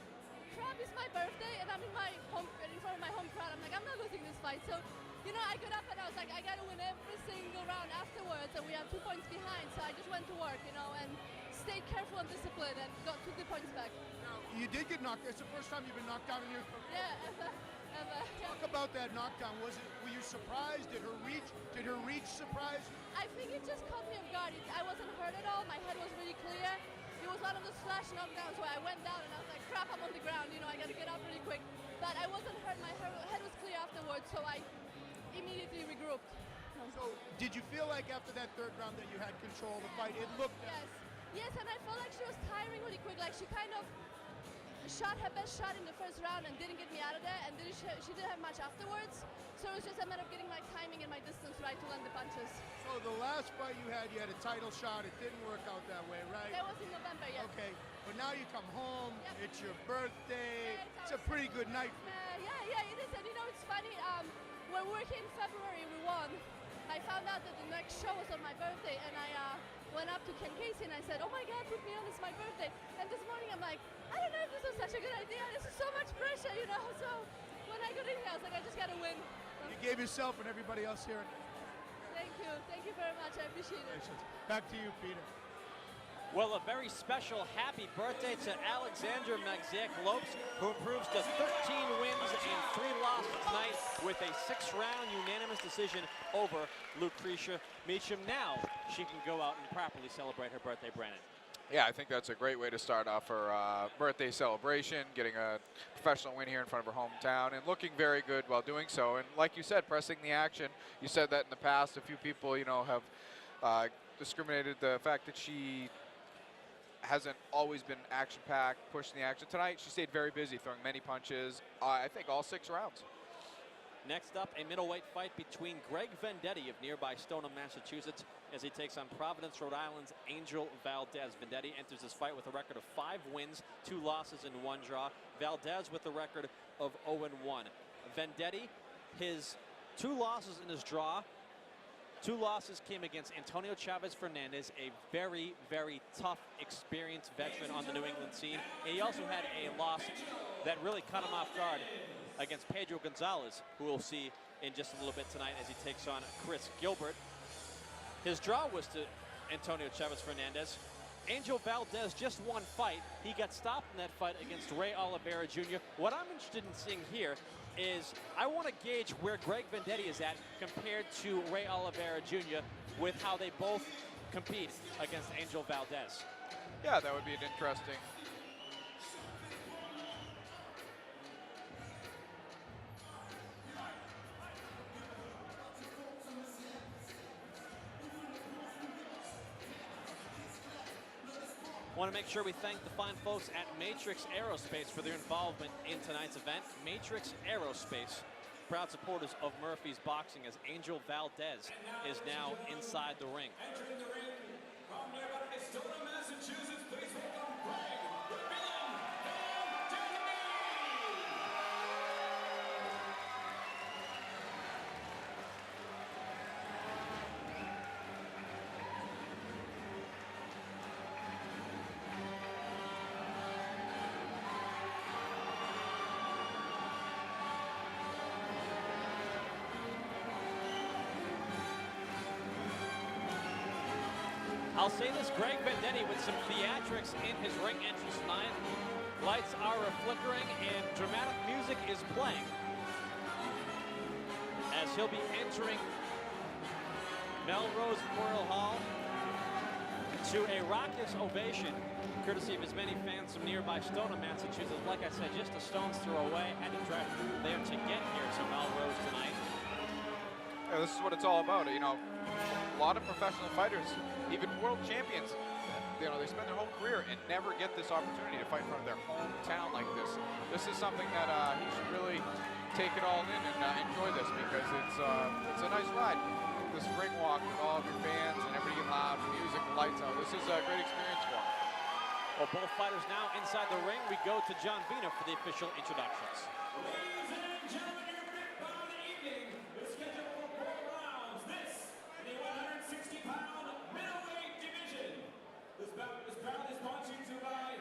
crap, it's my birthday and I'm in front of my home crowd. I'm like, I'm not losing this fight. So, you know, I got up and I was like, I got to win every single round afterwards, and we have 2 points behind. So I just went to work, you know, and stayed careful and disciplined and took the points back. Now, you did get knocked. It's the first time you've been knocked down in your career. Yeah, ever. Talk about that knockdown. Were you surprised? Did her reach surprise you? I think it just caught me off guard. I wasn't hurt at all. My head was really clear. It was one of those flash knockdowns where I went down and I was like, crap, I'm on the ground. You know, I got to get up really quick. But I wasn't hurt. My head was clear afterwards, so I immediately regrouped. So, did you feel like after that 3rd round that you had control of the fight? It looked. Yes, and I felt like she was tiring really quick. Like she kind of shot her best shot in the 1st round and didn't get me out of there, and she didn't have much afterwards. So it was just a matter of getting my timing and my distance right to land the punches. So the last fight you had a title shot. It didn't work out that way, right? That was in November, yes. Okay, but now you come home. Yep. It's your birthday. Yeah, it's a pretty good night. Yeah, it is. And you know, it's funny. When we were here in February, we won. I found out that the next show was on my birthday, and I went up to Ken Casey and I said, oh my God, put me on, it's my birthday. And this morning I'm like, I don't know if this was such a good idea. This is so much pressure, you know. So when I got in here, I was like, I just got to win. You gave yourself and everybody else here. Thank you very much. I appreciate it. Back to you, Peter. Well, a very special happy birthday to Alexandra Magziak-Lopes, who improves to 13 wins and 3 losses tonight with a 6-round unanimous decision over Lucretia Meacham. Now she can go out and properly celebrate her birthday, Brandon. Yeah, I think that's a great way to start off her birthday celebration, getting a professional win here in front of her hometown and looking very good while doing so. And like you said, pressing the action. You said that in the past. A few people, you know, have discriminated the fact that she hasn't always been action-packed, pushing the action. Tonight, she stayed very busy, throwing many punches, I think all 6 rounds. Next up, a middleweight fight between Greg Vendetti of nearby Stoneham, Massachusetts, as he takes on Providence, Rhode Island's Angel Valdez. Vendetti enters this fight with a record of 5 wins, 2 losses, and 1 draw. Valdez with a record of 0-1. Vendetti, his 2 losses in his draw. 2 losses came against Antonio Chavez Fernandez, a very, very tough, experienced veteran on the New England scene. And he also had a loss that really cut him off guard against Pedro Gonzalez, who we'll see in just a little bit tonight as he takes on Chris Gilbert. His draw was to Antonio Chavez Fernandez. Angel Valdez just 1 fight. He got stopped in that fight against Ray Oliveira Jr. What I'm interested in seeing here is I want to gauge where Greg Vendetti is at compared to Ray Oliveira Jr. with how they both compete against Angel Valdez. Yeah, that would be an interesting. Want to make sure we thank the fine folks at Matrix Aerospace for their involvement in tonight's event. Matrix Aerospace, proud supporters of Murphy's Boxing, as Angel Valdez is now inside the ring. Entering the ring from nearby Stoneham, Massachusetts, please welcome Greg "The Villain" Vendetti. I'll say this, Greg Vendetti with some theatrics in his ring entrance tonight. Lights are flickering and dramatic music is playing as he'll be entering Melrose Memorial Hall to a raucous ovation, courtesy of his many fans from nearby Stoneham, Massachusetts. Like I said, just a stone's throw away. Had to drive there to get here to Melrose tonight. Yeah, this is what it's all about. You know, a lot of professional fighters, even world champions, you know, they spend their whole career and never get this opportunity to fight in front of their hometown like this. This is something that he should really take it all in and enjoy this, because it's a nice ride. This ring walk with all of your fans and everybody getting loud, music, lights out. This is a great experience for them. Well, both fighters now inside the ring. We go to John Vina for the official introductions. Ladies and gentlemen, your fifth bout of the evening is scheduled for 4 rounds. This in the 160-pound middleweight division. This bout is proudly sponsored to by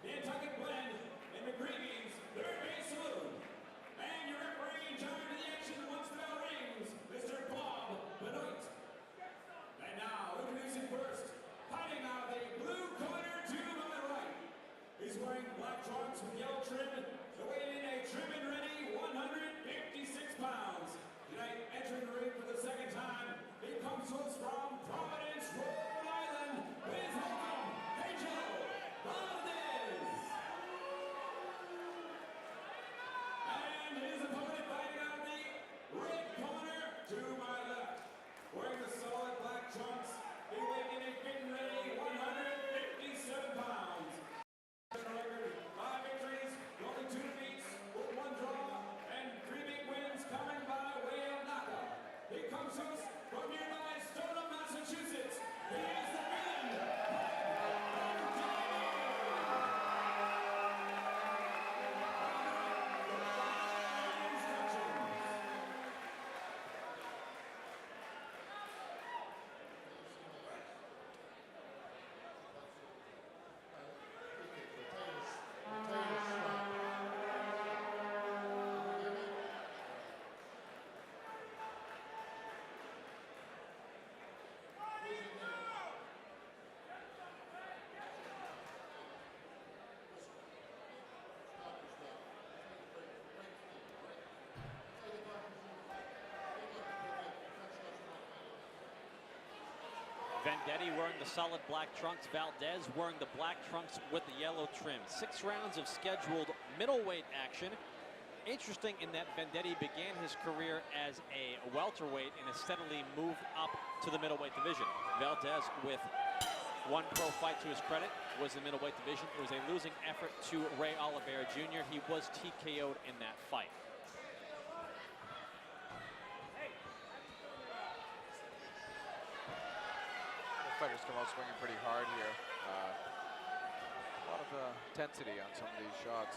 Nantucket Blend and McGreevy's Third Base Saloon. And your referee in charge of the action once the bell rings, Mr. Bob Benoit. And now, introducing first, fighting out of the blue corner to my right. He's wearing black trunks with yellow trim, weighing in a trim and ready 156 pounds. Tonight, entering the ring for the second time, he comes to us from Providence, Rhode Island. Please welcome Angel Valdez. And his opponent fighting out of the red corner to my left. Wearing the solid black trunks, he weighed in a fit and ready 157 pounds. Record, 5 victories, only 2 defeats, with 1 draw, and 3 big wins coming by way of knockout. He comes to us from nearby Stoneham, Massachusetts. He is the villain. Vendetti wearing the solid black trunks. Valdez wearing the black trunks with the yellow trim. 6 rounds of scheduled middleweight action. Interesting in that Vendetti began his career as a welterweight and has steadily moved up to the middleweight division. Valdez, with 1 pro fight to his credit, was the middleweight division. It was a losing effort to Ray Oliveira Jr. He was TKO'd in that fight. Fighters come out swinging pretty hard here. A lot of intensity on some of these shots.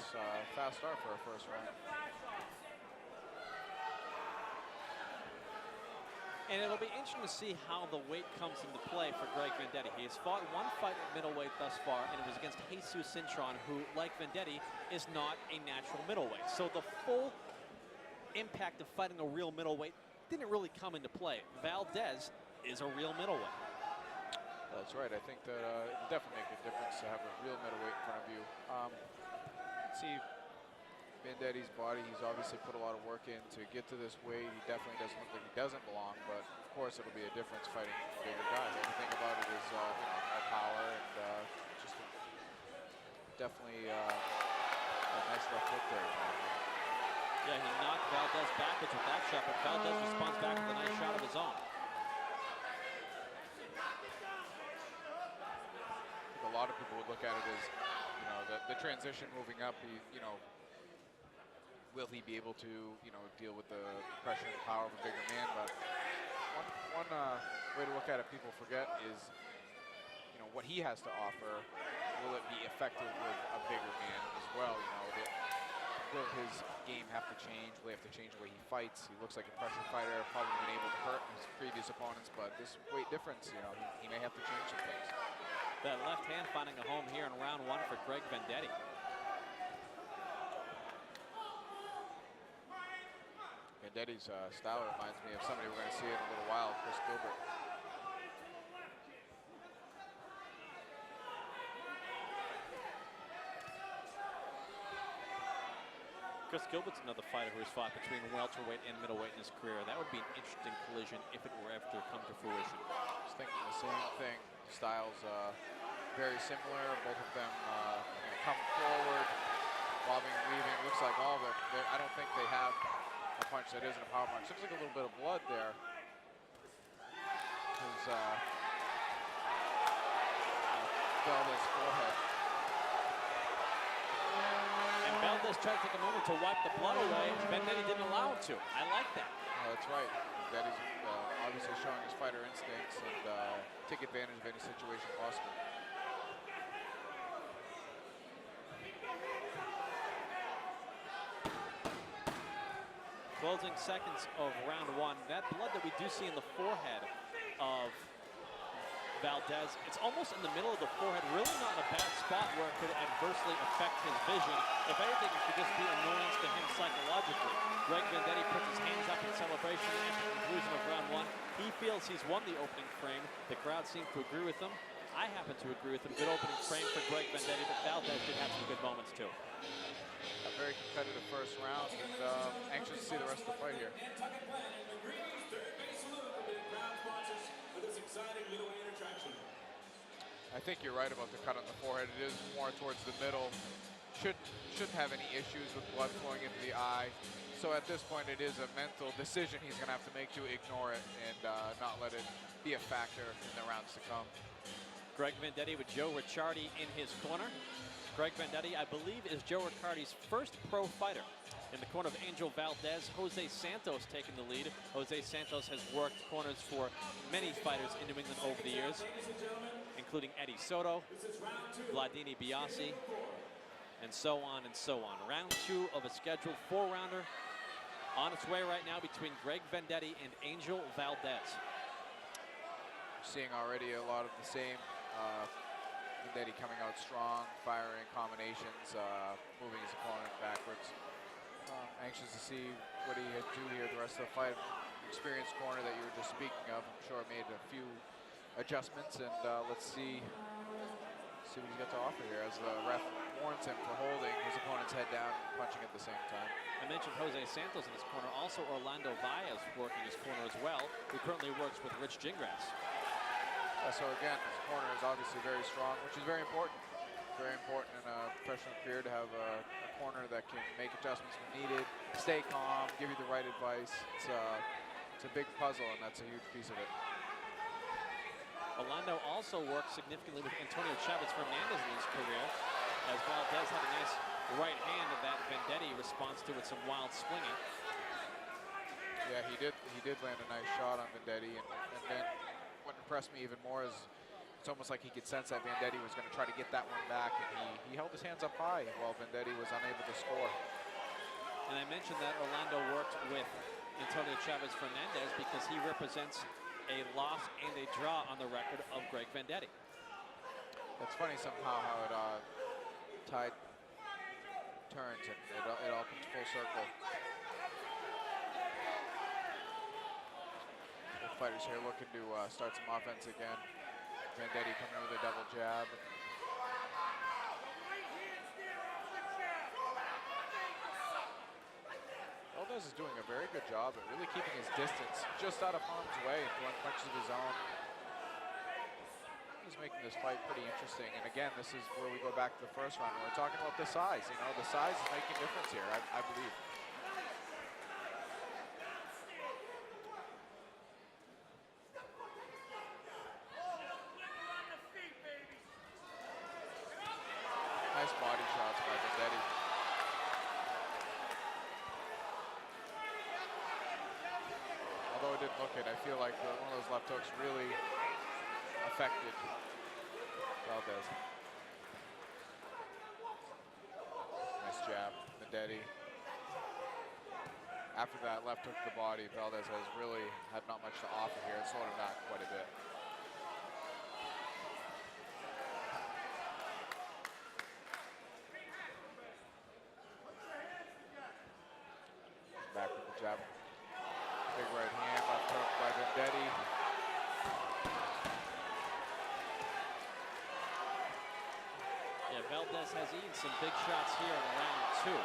Fast start for a first round. And it'll be interesting to see how the weight comes into play for Greg Vendetti. He has fought 1 fight at middleweight thus far, and it was against Jesus Cintron, who, like Vendetti, is not a natural middleweight. So the full impact of fighting a real middleweight didn't really come into play. Valdez is a real middleweight. That's right. I think that it would definitely make a difference to have a real middleweight in front of you. See Vendetti's body. He's obviously put a lot of work in to get to this weight. He definitely doesn't look like he doesn't belong, but of course it'll be a difference fighting bigger guys. Everything about it is you know, more power and just definitely a nice left hook there. Yeah, he knocked Valdez backwards with that shot, but Valdez responds back with a nice shot of his own. A lot of people would look at it as, you know, the transition moving up. You know, will he be able to, you know, deal with the pressure and power of a bigger man? But one way to look at it, people forget, is, you know, what he has to offer. Will it be effective with a bigger man as well? You know, will his game have to change? Will he have to change the way he fights? He looks like a pressure fighter, probably been able to hurt his previous opponents, but this weight difference, you know, he may have to change some things. That left hand finding a home here in round 1 for Greg Vendetti. Vendetti's style reminds me of somebody we're going to see in a little while, Chris Gilbert. Chris Gilbert's another fighter who has fought between welterweight and middleweight in his career. That would be an interesting collision if it were ever to come to fruition. Just thinking the same thing. Styles very similar. Both of them come forward, bobbing and weaving. Looks like all of it. I don't think they have a punch that isn't a power punch. Looks like a little bit of blood there. Valdez forehead. And Valdez tried to take a moment to wipe the blood away. Vendetti didn't allow him to. I like that. That's right. That is obviously showing his fighter instincts and take advantage of any situation possible. Closing seconds of round one. That blood that we do see in the forehead of Valdez, it's almost in the middle of the forehead, really not in a bad spot where it could adversely affect his vision. If anything, it could just be annoyance to him psychologically. Greg Vendetti puts his hands up in celebration at the conclusion of round one. He feels he's won the opening frame. The crowd seems to agree with him. I happen to agree with him. Good opening frame for Greg Vendetti, but Valdez did have some good moments too. A very competitive first round, and anxious to see the rest of the fight here. I think you're right about the cut on the forehead. It is more towards the middle. Shouldn't have any issues with blood flowing into the eye. So at this point, it is a mental decision he's going to have to make to ignore it and not let it be a factor in the rounds to come. Greg Vendetti with Joe Ricciardi in his corner. Greg Vendetti, I believe, is Joe Ricciardi's first pro fighter. In the corner of Angel Valdez, Jose Santos taking the lead. Jose Santos has worked corners for many fighters in New England over the years, including Eddie Soto, Vladini Biasi, and so on and so on. Round two of a scheduled four-rounder on its way right now between Greg Vendetti and Angel Valdez. Seeing already a lot of the same. Vendetti coming out strong, firing combinations, moving his opponent backwards. Anxious to see what he had to do here the rest of the fight. Experienced corner that you were just speaking of, I'm sure made a few adjustments, and let's see what he's got to offer here as the ref warns him for holding his opponent's head down and punching at the same time. I mentioned Jose Santos in his corner, also Orlando Valles working his corner as well, who currently works with Rich Gingras. So again, his corner is obviously very strong, which is very important. Very important in a professional career to have a corner that can make adjustments when needed, stay calm, give you the right advice. It's a big puzzle, and that's a huge piece of it. Orlando also worked significantly with Antonio Chavez Fernandez in his career, as Valdez had a nice right hand that Vendetti responds to with some wild swinging. Yeah, he did land a nice shot on Vendetti, and then what impressed me even more is it's almost like he could sense that Vendetti was going to try to get that one back, and he held his hands up high while Vendetti was unable to score. And I mentioned that Orlando worked with Antonio Chavez Fernandez because he represents a loss and a draw on the record of Greg Vendetti. It's funny somehow how it tide turns and it all comes full circle. The fighters here looking to start some offense again. Vendetti coming in with a double jab. Valdez is doing a very good job at really keeping his distance just out of harm's way and throwing punches of his own. He's making this fight pretty interesting. And again, this is where we go back to the first round. We're talking about the size. You know, the size is making a difference here, I believe. Nice body shots by Vendetti. Although it didn't look it, I feel like one of those left hooks really affected Valdez. Nice jab, Vendetti. After that left hook to the body, Valdez has really had not much to offer here. It slowed him back quite a bit. Back with the jab. Big right hand, left hook by Vendetti. Yeah, Valdez has eaten some big shots here in round two.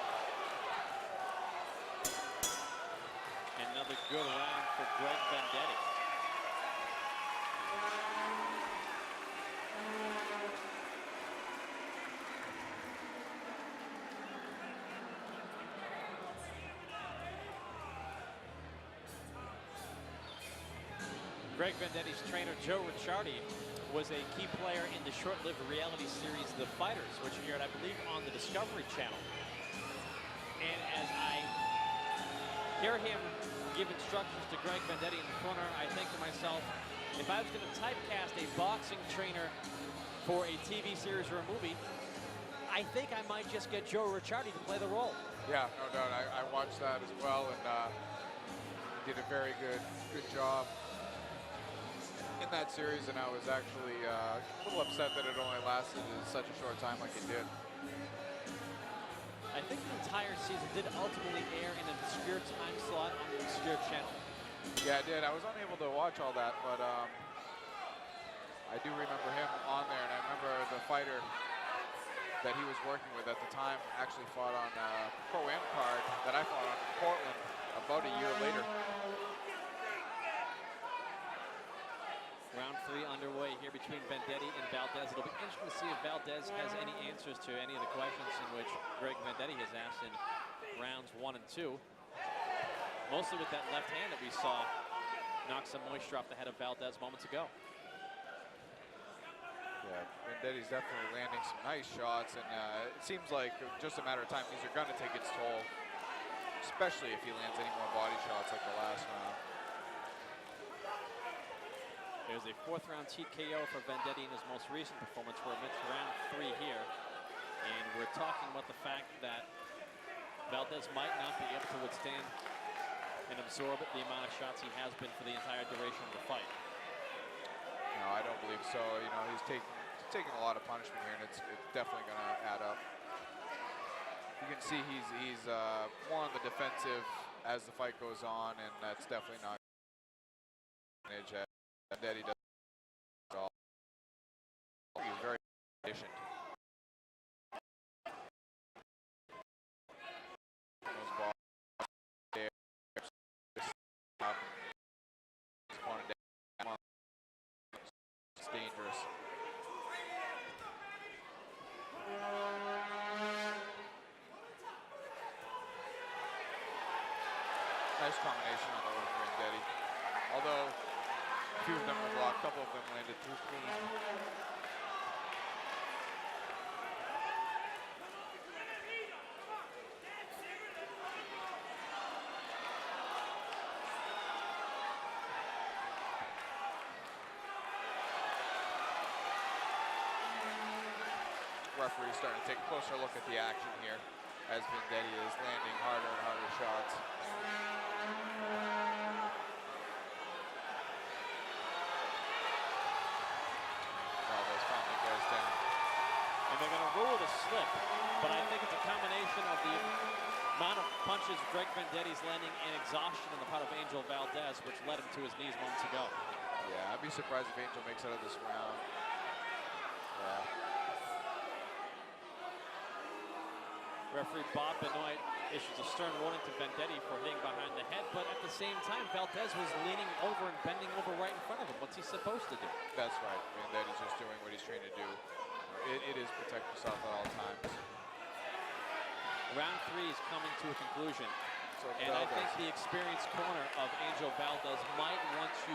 Good round for Greg Vendetti. Greg Vendetti's trainer, Joe Ricciardi, was a key player in the short-lived reality series The Fighters, which aired, I believe, on the Discovery Channel. And as I hear him give instructions to Greg Vendetti in the corner, I think to myself, if I was going to typecast a boxing trainer for a TV series or a movie, I think I might just get Joe Ricciardi to play the role. Yeah, no doubt. I watched that as well, and did a very good job in that series, and I was actually a little upset that it only lasted such a short time like it did. I think the entire season did ultimately air in an obscure time slot on the obscure channel. Yeah, it did. I was unable to watch all that, but I do remember him on there, and I remember the fighter that he was working with at the time actually fought on a Pro-Am card that I fought on in Portland about a year later. Round 3 underway here between Vendetti and Valdez. It'll be interesting to see if Valdez has any answers to any of the questions in which Greg Vendetti has asked in rounds 1 and 2. Mostly with that left hand that we saw knock some moisture off the head of Valdez moments ago. Yeah, Vendetti's definitely landing some nice shots, and it seems like just a matter of time these are going to take its toll, especially if he lands any more body shots like the last round. There's a 4th round TKO for Vendetti in his most recent performance. We're amidst round 3 here, and we're talking about the fact that Valdez might not be able to withstand and absorb the amount of shots he has been for the entire duration of the fight. No, I don't believe so. You know, he's taking a lot of punishment here, and it's definitely going to add up. You can see he's more on the defensive as the fight goes on, and that's definitely not advantage that he does at all. He's very efficient. Those balls there, it's dangerous. Nice combination on the over for Vendetti. Although a few of them were blocked, a couple of them landed through clean. Referee's starting to take a closer look at the action here as Vendetti is landing harder and harder shots. Valdez finally goes down. And they're going to rule it a slip, but I think it's a combination of the amount of punches Greg Vendetti's landing and exhaustion on the part of Angel Valdez, which led him to his knees moments ago. Yeah, I'd be surprised if Angel makes it out of this round. Yeah. Referee Bob Benoit issues a stern warning to Vendetti for hitting behind the head, but at the same time, Valdez was leaning over and bending over right in front of him. What's he supposed to do? That's right. Vendetti's just doing what he's trained to do. It is protect yourself at all times. Round 3 is coming to a conclusion. So And I think the experienced corner of Angel Valdez might want to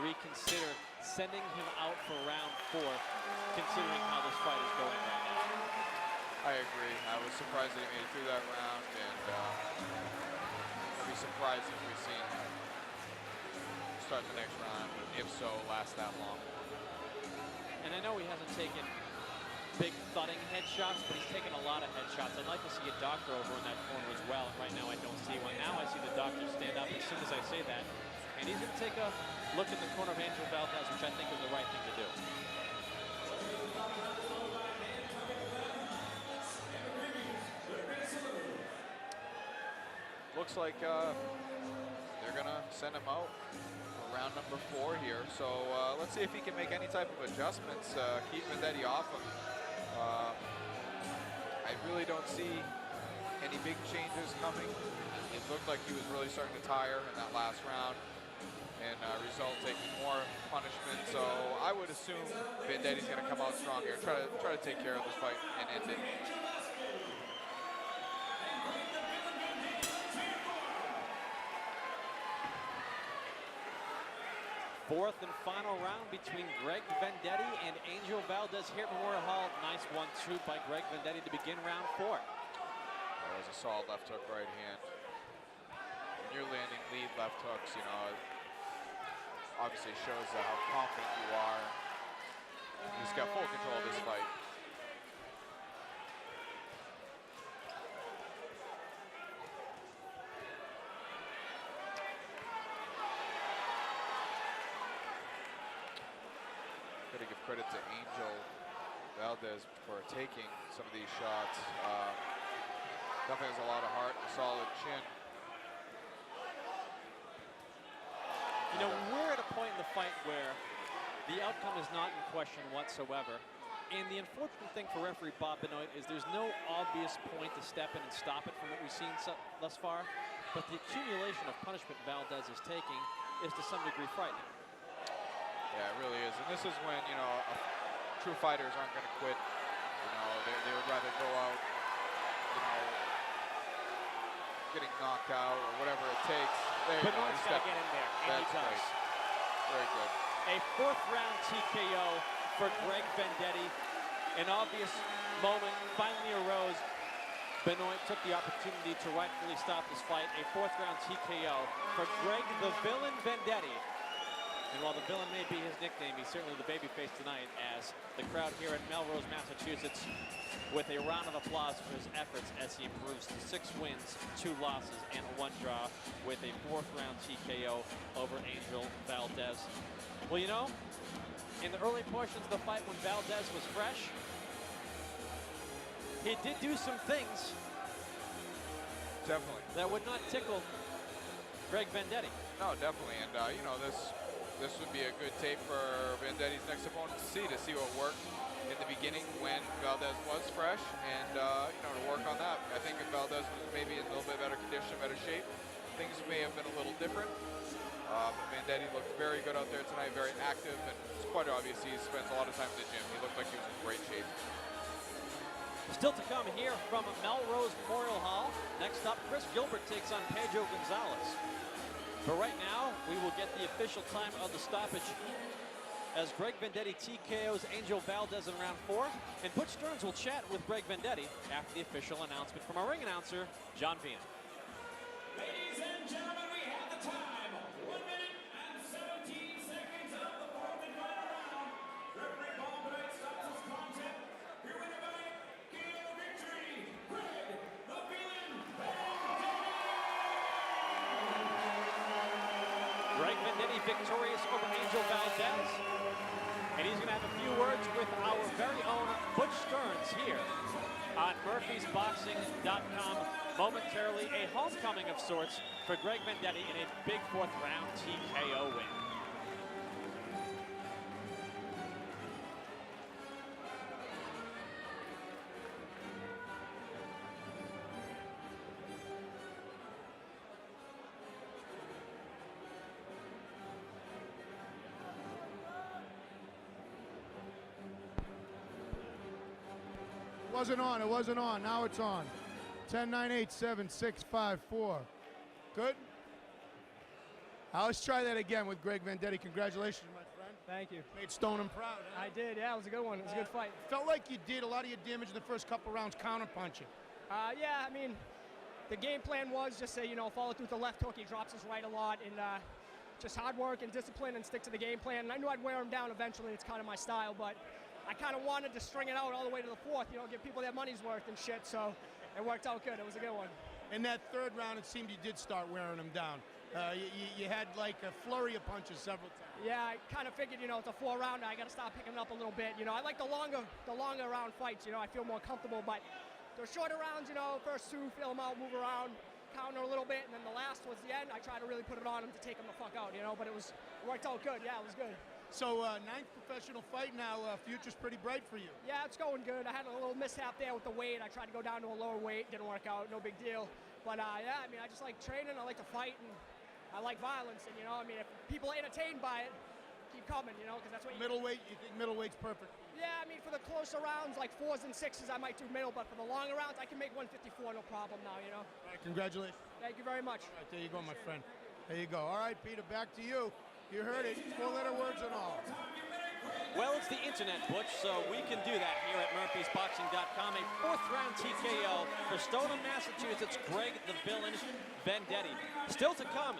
reconsider sending him out for round 4, considering how this fight is going right now. I agree. I was surprised that he made it through that round, and I'd be surprised if we see him start the next round, if so, last that long. And I know he hasn't taken big thudding headshots, but he's taken a lot of headshots. I'd like to see a doctor over in that corner as well, and right now I don't see one. Now I see the doctor stand up as soon as I say that, and he's going to take a look in the corner of Angel Valdez, which I think is the right thing to do. Looks like they're going to send him out for round number 4 here. So let's see if he can make any type of adjustments, keep Vendetti off him. I really don't see any big changes coming. It looked like he was really starting to tire in that last round, and result taking more punishment. So I would assume Vendetti's going to come out stronger, try to take care of this fight and end it. Fourth and final round between Greg Vendetti and Angel Valdez here at Memorial Hall. Nice 1-2 by Greg Vendetti to begin round 4. That was a solid left hook, right hand. When you're landing lead left hooks, you know, it obviously shows how confident you are. He's got full control of this fight. Got to give credit to Angel Valdez for taking some of these shots. Definitely has a lot of heart, a solid chin. You know, we're at a point in the fight where the outcome is not in question whatsoever. And the unfortunate thing for referee Bob Benoit is there's no obvious point to step in and stop it from what we've seen thus far. But the accumulation of punishment Valdez is taking is to some degree frightening. Yeah, it really is. And this is when, you know, true fighters aren't going to quit. You know, they would rather go out, you know, getting knocked out or whatever it takes. There you go. Benoit's got to get in there, and he does. Great. Very good. A fourth round TKO for Greg Vendetti. An obvious moment finally arose. Benoit took the opportunity to rightfully stop this fight. A fourth round TKO for Greg the Villain Vendetti. And while the villain may be his nickname, he's certainly the babyface tonight, as the crowd here at Melrose, Massachusetts, with a round of applause for his efforts as he improves to 6 wins, 2 losses, and 1 draw with a fourth round TKO over Angel Valdez. Well, you know, in the early portions of the fight when Valdez was fresh, he did do some things Definitely. that would not tickle Greg Vendetti. No, definitely. And, you know, this would be a good tape for Vendetti's next opponent to see what worked in the beginning when Valdez was fresh, and you know, to work on that. I think if Valdez was maybe in a little bit better condition, better shape, things may have been a little different. But Vendetti looked very good out there tonight, very active, and it's quite obvious he spends a lot of time in the gym. He looked like he was in great shape. Still to come here from Melrose Memorial Hall. Next up, Chris Gilbert takes on Pedro Gonzalez. But right now, we will get the official time of the stoppage as Greg Vendetti TKOs Angel Valdez in round 4. And Butch Stearns will chat with Greg Vendetti after the official announcement from our ring announcer, John Pena. Ladies and gentlemen, we have the time. 1 minute and 17 seconds of the fourth and final round. Referee Bob Benoit stops his contest. Your winner by KO victory, Greg the Villain Vendetti. Greg Vendetti victorious over Angel Valdez. And he's going to have a few words with our very own Butch Stearns here on MurphysBoxing.com. Momentarily, a homecoming of sorts for Greg Vendetti in a big fourth round TKO win. It wasn't on. Now it's on. 10-9-8-7-6-5-4. Good? Let's try that again with Greg Vendetti. Congratulations, my friend. Thank you. Made Stoneham proud. Huh? I did, yeah, it was a good one. It was a good fight. Felt like you did a lot of your damage in the first couple rounds counter-punching. Yeah, I mean, the game plan was just say, you know, follow through with the left hook. He drops his right a lot, and just hard work and discipline and stick to the game plan. And I knew I'd wear him down eventually. It's kind of my style, but I kind of wanted to string it out all the way to the fourth, you know, give people their money's worth and shit, so it worked out good. It was a good one. In that third round, it seemed you did start wearing him down. You had like a flurry of punches several times. Yeah, I kind of figured, you know, it's a 4-rounder. I got to stop picking it up a little bit. You know, I like the longer round fights. You know, I feel more comfortable. But the shorter rounds, you know, first 2, feel them out, move around, counter a little bit, and then the last towards the end, I try to really put it on him to take him the fuck out. You know, but it worked out good. Yeah, it was good. So, ninth professional fight now. Future's pretty bright for you. Yeah, it's going good. I had a little mishap there with the weight. I tried to go down to a lower weight, didn't work out, no big deal. But yeah, I mean, I just like training, I like to fight, and I like violence. And, you know, I mean, if people are entertained by it, keep coming, you know, because that's what you Middleweight, you think middleweight's perfect? Yeah, I mean, for the closer rounds, like 4s and 6s, I might do middle, but for the longer rounds, I can make 154, no problem now, you know. All right, congratulations. Thank you very much. All right, there you go, my friend. There you go. All right, Peter, back to you. You heard it, 4-letter words and all. Well, it's the internet, Butch, so we can do that here at Murphy'sBoxing.com. A 4th-round TKO for Stoneham, Massachusetts, Greg the Villain Vendetti. Still to come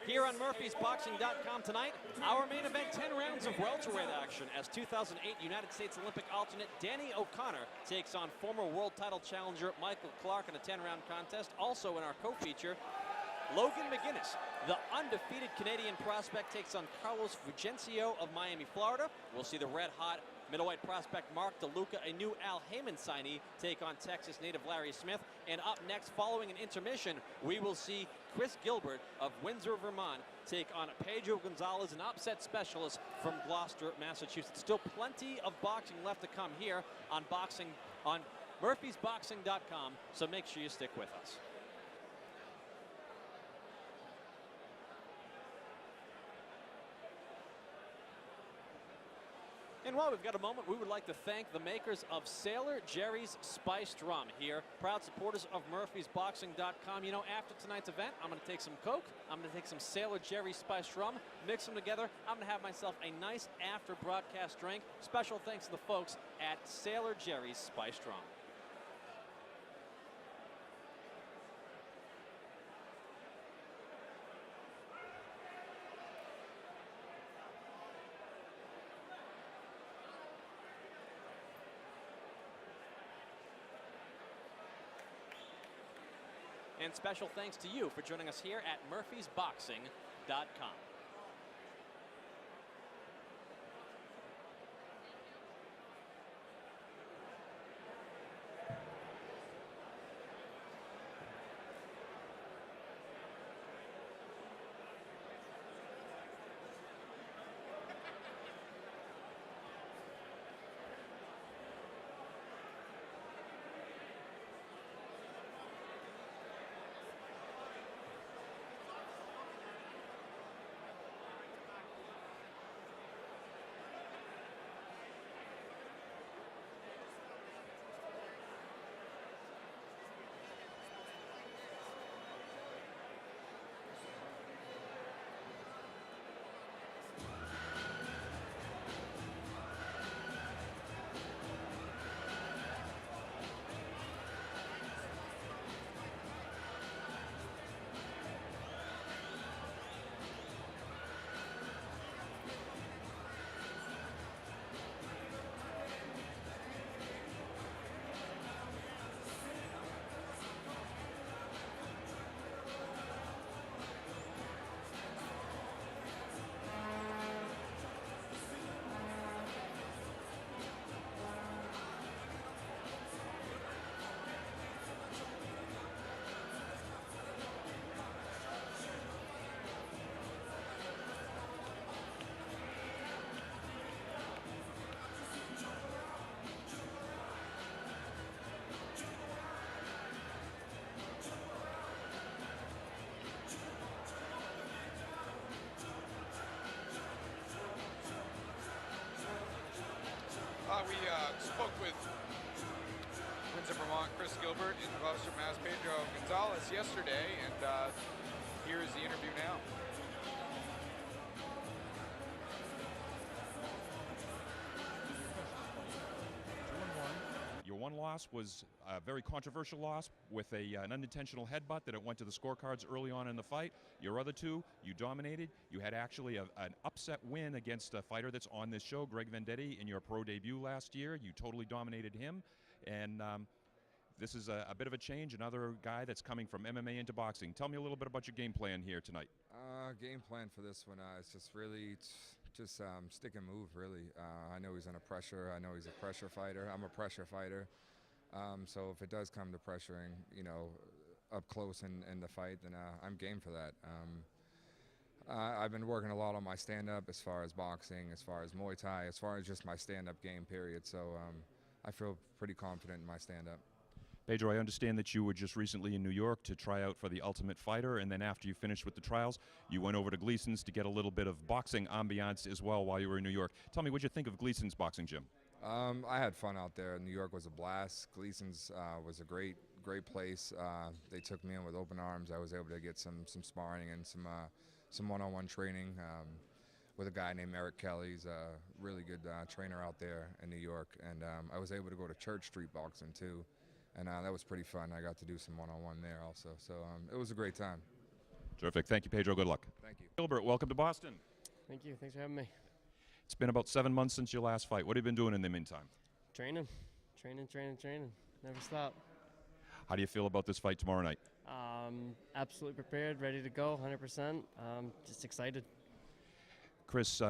here on Murphy'sBoxing.com tonight, our main event, 10 rounds of welterweight action as 2008 United States Olympic alternate Danny O'Connor takes on former world title challenger Michael Clark in a 10-round contest. Also in our co-feature, Logan McGuinness, the undefeated Canadian prospect, takes on Carlos Fugencio of Miami, Florida. We'll see the red-hot middleweight prospect Mark DeLuca, a new Al Heyman signee, take on Texas native Larry Smith. And up next, following an intermission, we will see Chris Gilbert of Windsor, Vermont, take on Pedro Gonzalez, an upset specialist from Gloucester, Massachusetts. Still plenty of boxing left to come here on Murphy'sBoxing.com, so make sure you stick with us. And while we've got a moment, we would like to thank the makers of Sailor Jerry's Spiced Rum here, proud supporters of Murphy'sBoxing.com. You know, after tonight's event, I'm going to take some Coke, I'm going to take some Sailor Jerry's Spiced Rum, mix them together. I'm going to have myself a nice after-broadcast drink. Special thanks to the folks at Sailor Jerry's Spiced Rum. And special thanks to you for joining us here at Murphy'sBoxing.com. We spoke with Windsor, Vermont, Chris Gilbert, in Gloucester, Mass, Pedro Gonzalez yesterday, and here is the interview now. Your one loss was a very controversial loss with an unintentional headbutt that it went to the scorecards early on in the fight. Your other two, you dominated. You had actually an upset win against a fighter that's on this show, Greg Vendetti, in your pro debut last year. You totally dominated him. And this is a bit of a change, another guy that's coming from MMA into boxing. Tell me a little bit about your game plan here tonight. Game plan for this one is just really just stick and move, really. I know he's under pressure. I know he's a pressure fighter. I'm a pressure fighter. So if it does come to pressuring, you know, up close in the fight, then I'm game for that. I've been working a lot on my stand-up as far as boxing, as far as Muay Thai, as far as just my stand-up game, period. So I feel pretty confident in my stand-up. Pedro, I understand that you were just recently in New York to try out for the Ultimate Fighter, and then after you finished with the trials, you went over to Gleason's to get a little bit of boxing ambiance as well while you were in New York. Tell me, what you think of Gleason's boxing gym? I had fun out there. New York was a blast. Gleason's was a great place. They took me in with open arms. I was able to get some sparring and some one-on-one training with a guy named Eric Kelly. He's a really good trainer out there in New York. And I was able to go to Church Street Boxing too. And that was pretty fun. I got to do some one-on-one there also. So it was a great time. Terrific. Thank you, Pedro. Good luck. Thank you. Gilbert, welcome to Boston. Thank you. Thanks for having me. It's been about 7 months since your last fight. What have you been doing in the meantime? Training. Never stop. How do you feel about this fight tomorrow night? Absolutely prepared, ready to go, 100%. Just excited. Chris,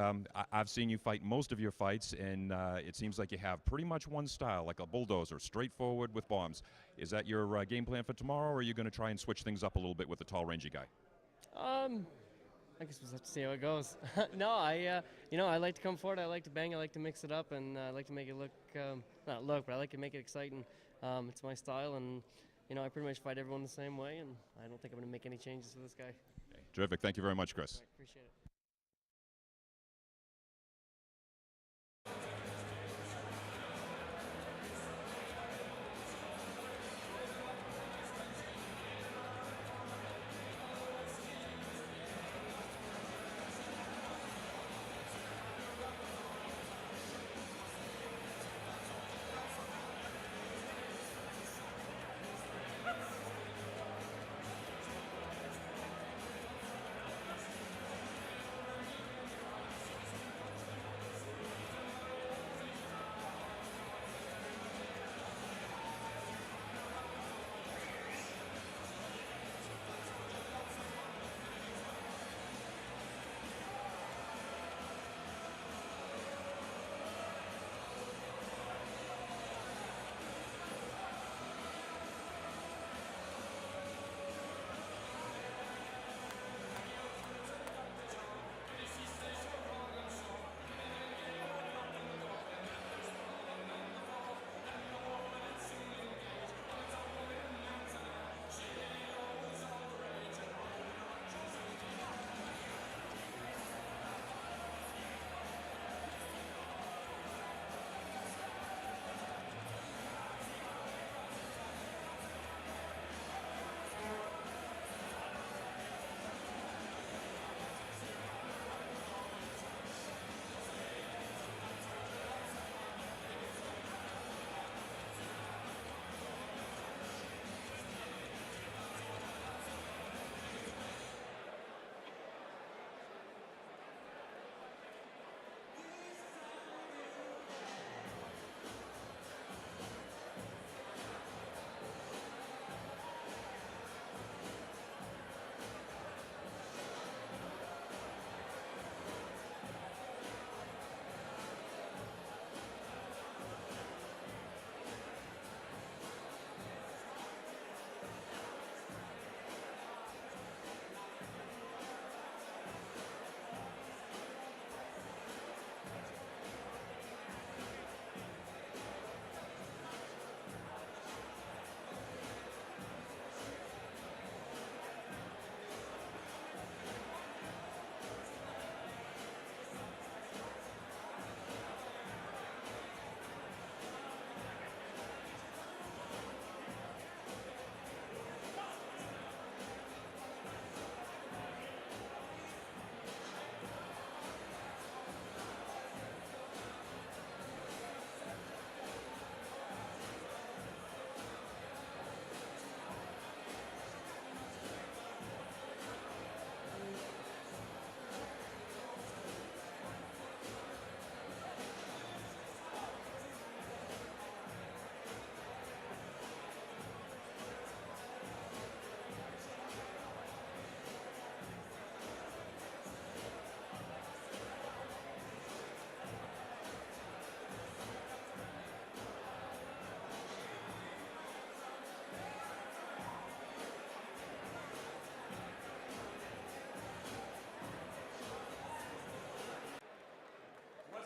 I've seen you fight most of your fights, and it seems like you have pretty much one style, like a bulldozer, straightforward with bombs. Is that your game plan for tomorrow, or are you going to try and switch things up a little bit with the tall, rangy guy? I guess we'll have to see how it goes. No, I like to come forward. I like to bang. I like to mix it up, and I like to make it look, not look, but I like to make it exciting. It's my style, and I pretty much fight everyone the same way, and I don't think I'm going to make any changes to this guy. Okay. Terrific. Thank you very much, Chris. Right, appreciate it.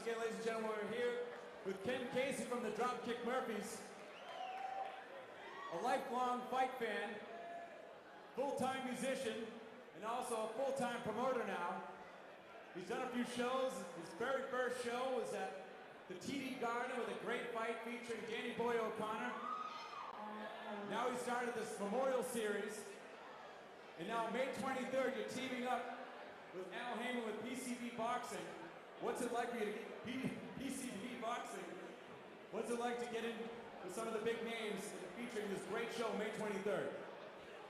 Once again, ladies and gentlemen, we're here with Ken Casey from the Dropkick Murphys, a lifelong fight fan, full-time musician, and also a full-time promoter now. He's done a few shows. His very first show was at the TD Garden with a great fight featuring Danny Boy O'Connor. Now he started this memorial series, and now May 23rd, you're teaming up with Al Heyman with PCB Boxing. What's it like for you to get PCB Boxing? What's it like to get in with some of the big names featuring this great show May 23rd?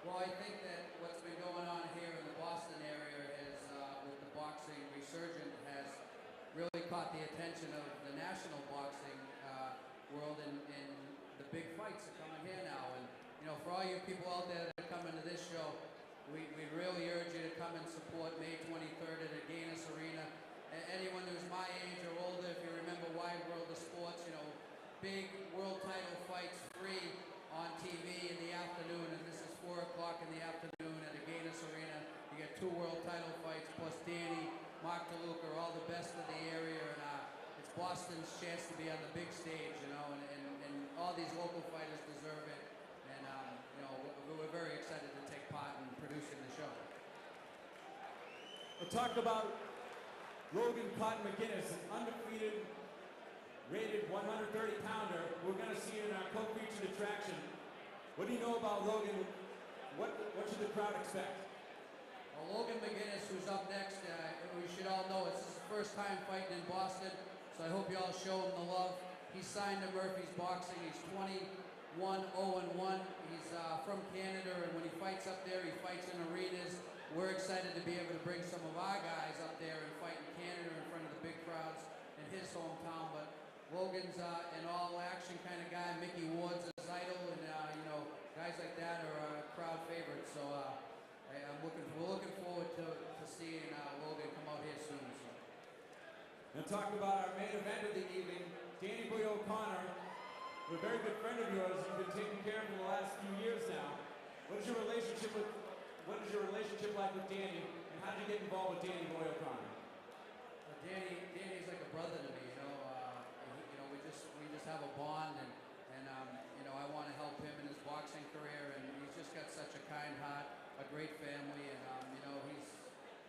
Well, I think that what's been going on here in the Boston area is, with the boxing resurgent, has really caught the attention of the national boxing world, and the big fights are coming here now. And you know, for all you people out there that are coming to this show, we really urge you to come and support May 23rd at the Guinness Arena. Anyone who's my age or older, if you remember Wide World of Sports, you know, big world title fights free on TV in the afternoon, and this is 4 o'clock in the afternoon at the Guinness Arena. You get 2 world title fights, plus Danny, Mark DeLuca, all the best of the area, and it's Boston's chance to be on the big stage, you know, and all these local fighters deserve it, and you know, we're very excited to take part in producing the show. We'll talk about Logan Cotton McGuinness, an undefeated, rated 130-pounder. We're going to see in our co-featured attraction. What do you know about Logan? What should the crowd expect? Well, Logan McGuinness, who's up next, we should all know it's his first time fighting in Boston, so I hope you all show him the love. He's signed to Murphy's Boxing. He's 21-0-1. He's from Canada, and when he fights up there, he fights in arenas. We're excited to be able to bring some of our guys up there and fight in Canada in front of the big crowds in his hometown. But Logan's an all-action kind of guy. Mickey Ward's his idol, and you know, guys like that are crowd favorites. So we're looking forward to seeing Logan come out here soon. So. Now talk about our main event of the evening, Danny Boy O'Connor, a very good friend of yours. You've been taking care of for the last few years now. What is your relationship like with Danny, and how did you get involved with Danny Boy O'Connor? Danny's like a brother to me, you know. We just have a bond, and you know, I want to help him in his boxing career, and he's just got such a kind heart, a great family, and you know,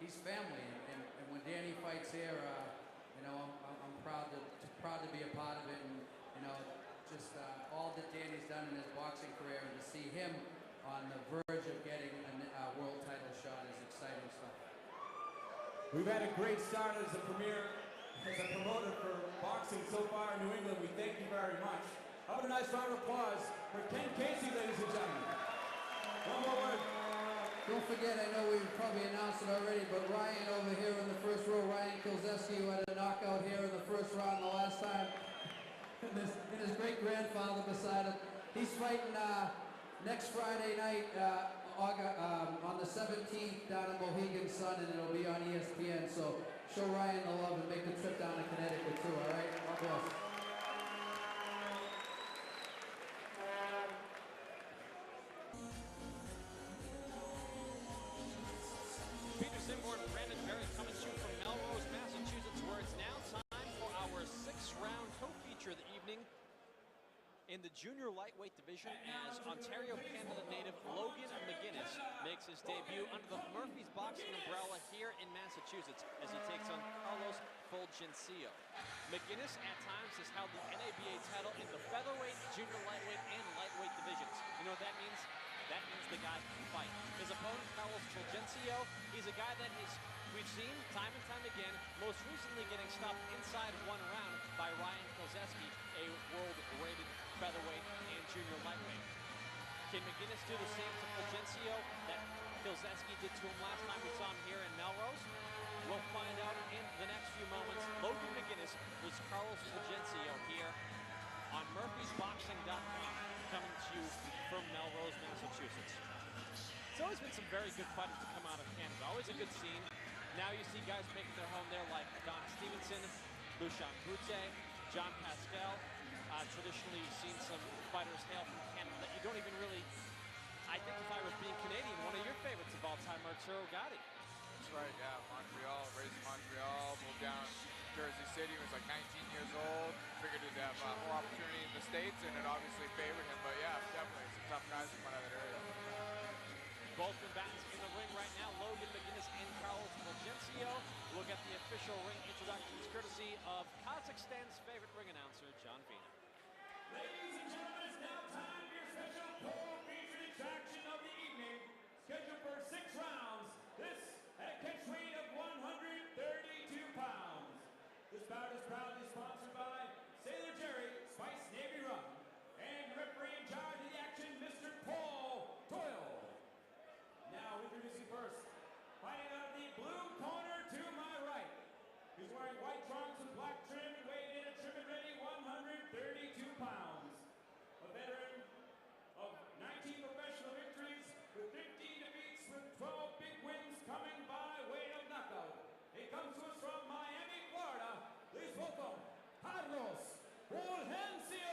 he's family, and when Danny fights here, you know, I'm proud to be a part of it, and you know, just all that Danny's done in his boxing career, and to see him on the verge of getting a world title shot is exciting stuff. We've had a great start as a promoter for boxing so far in New England. We thank you very much. How about a nice round of applause for Ken Casey, ladies and gentlemen. One more word. Don't forget, I know we've probably announced it already, but Ryan over here in the first row, Ryan Kilzeski, who had a knockout here in the first round the last time, and his great-grandfather beside him. He's fighting next Friday night on the 17th down in Mohegan Sun, and it'll be on ESPN. So show Ryan the love and make the trip down to Connecticut too, all right? God bless. Peter Simborn, Brandon Berry coming to you from Melrose, Massachusetts, where it's now time for our 6th-round co-feature of the evening in the junior lightweight division, as Ontario, Canada native Logan McGuinness makes his debut under the Murphy's Boxing umbrella here in Massachusetts as he takes on Carlos Fulgencio. McGuinness at times has held the NABA title in the featherweight, junior lightweight, and lightweight divisions. You know what that means? That means the guy can fight. His opponent, Carlos Fulgencio, he's a guy that we've seen time and time again, most recently getting stopped inside 1 round by Ryan Kilzeski, a world-rated featherweight and junior lightweight. Can McGuinness do the same to Fulgencio that Kilzeski did to him last time we saw him here in Melrose? We'll find out in the next few moments. Logan McGuinness was Carlos Fulgencio here on MurphysBoxing.com, coming to you from Melrose, Massachusetts. It's always been some very good fighters to come out of Canada. Always a good scene. Now you see guys making their home there like Don Stevenson, Lucian Brute, John Pascal. Traditionally, you've seen some fighters hail from Canada that you don't even really identify with being Canadian. One of your favorites of all time, Arturo Gatti. That's right, yeah. Montreal, raised in Montreal, moved down Jersey City. He was like 19 years old. Figured he'd have more opportunity in the States, and it obviously favored him. But yeah, definitely some tough guys from out of that area. Both combatants in the ring right now, Logan McGinnis and Carlos Fulgencio. We'll get the official ring introductions courtesy of Kazakhstan's favorite ring announcer, John Vina. Ladies and gentlemen, it's now time for your special pole featured attraction of the evening. Scheduled for 6 rounds. This at a catch weight of 132 pounds. This bout is proudly sponsored by Sailor Jerry, Spice Navy Rum, and referee in charge of the action, Mr. Paul Doyle. Now introducing first, fighting out of the blue corner to my right. He's wearing white trunks with black trim and weighed in at trim and ready 132 pounds. A veteran of 19 professional victories with 15 defeats with 12 big wins coming by way of knockout. He comes to us from Miami, Florida. Please welcome Carlos Fulgencio.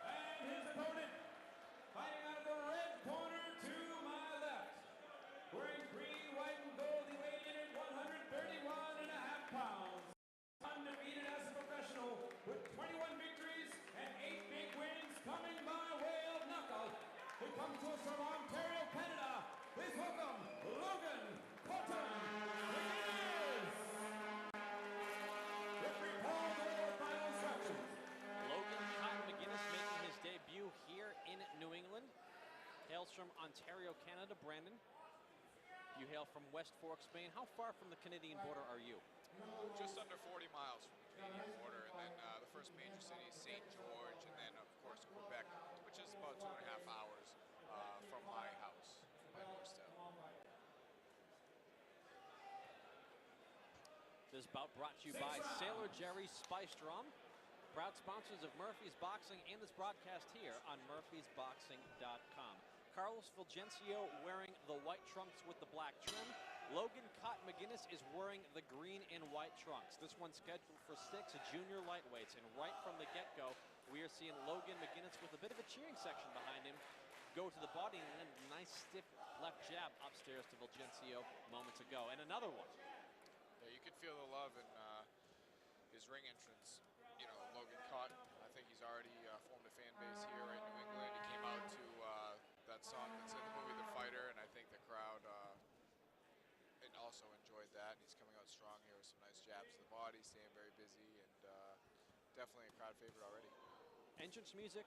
And his opponent, fighting out of the red corner to my left. Wearing green, white, and gold, he weighed in at 131.5 pounds. Undefeated as a professional with 21 victories and 8 big wins coming by way of knockout. He comes to us from Ontario, Canada. Please welcome Logan Cotton McGinnis. Referee Paul Doyle, final instructions. Logan Cotton McGinnis making his debut here in New England. Hails from Ontario, Canada. Brandon, you hail from West Fork, Spain. How far from the Canadian border are you? Just under 40 miles from the Canadian border, and then the first major city is St. George, and then of course Quebec, which is about 2.5 hours from my house, from my doorstep. This bout brought to you by Sailor Jerry Spiced Rum, proud sponsors of Murphy's Boxing and this broadcast here on murphysboxing.com. Carlos Fulgencio wearing the white trunks with the black trim. Logan Cotton McGinnis is wearing the green and white trunks. This one's scheduled for 6 junior lightweights, and right from the get-go, we are seeing Logan McGinnis with a bit of a cheering section behind him go to the body, and then a nice stiff left jab upstairs to Fulgencio moments ago. And another one. Yeah, you could feel the love in his ring entrance. You know, Logan Cotton, I think he's already formed a fan base here in New England. He came out to that song that's in the movie The Fighter, and I think the crowd and also enjoyed that. And he's coming out strong here with some nice jabs to the body, staying very busy, and definitely a crowd favorite already. Entrance music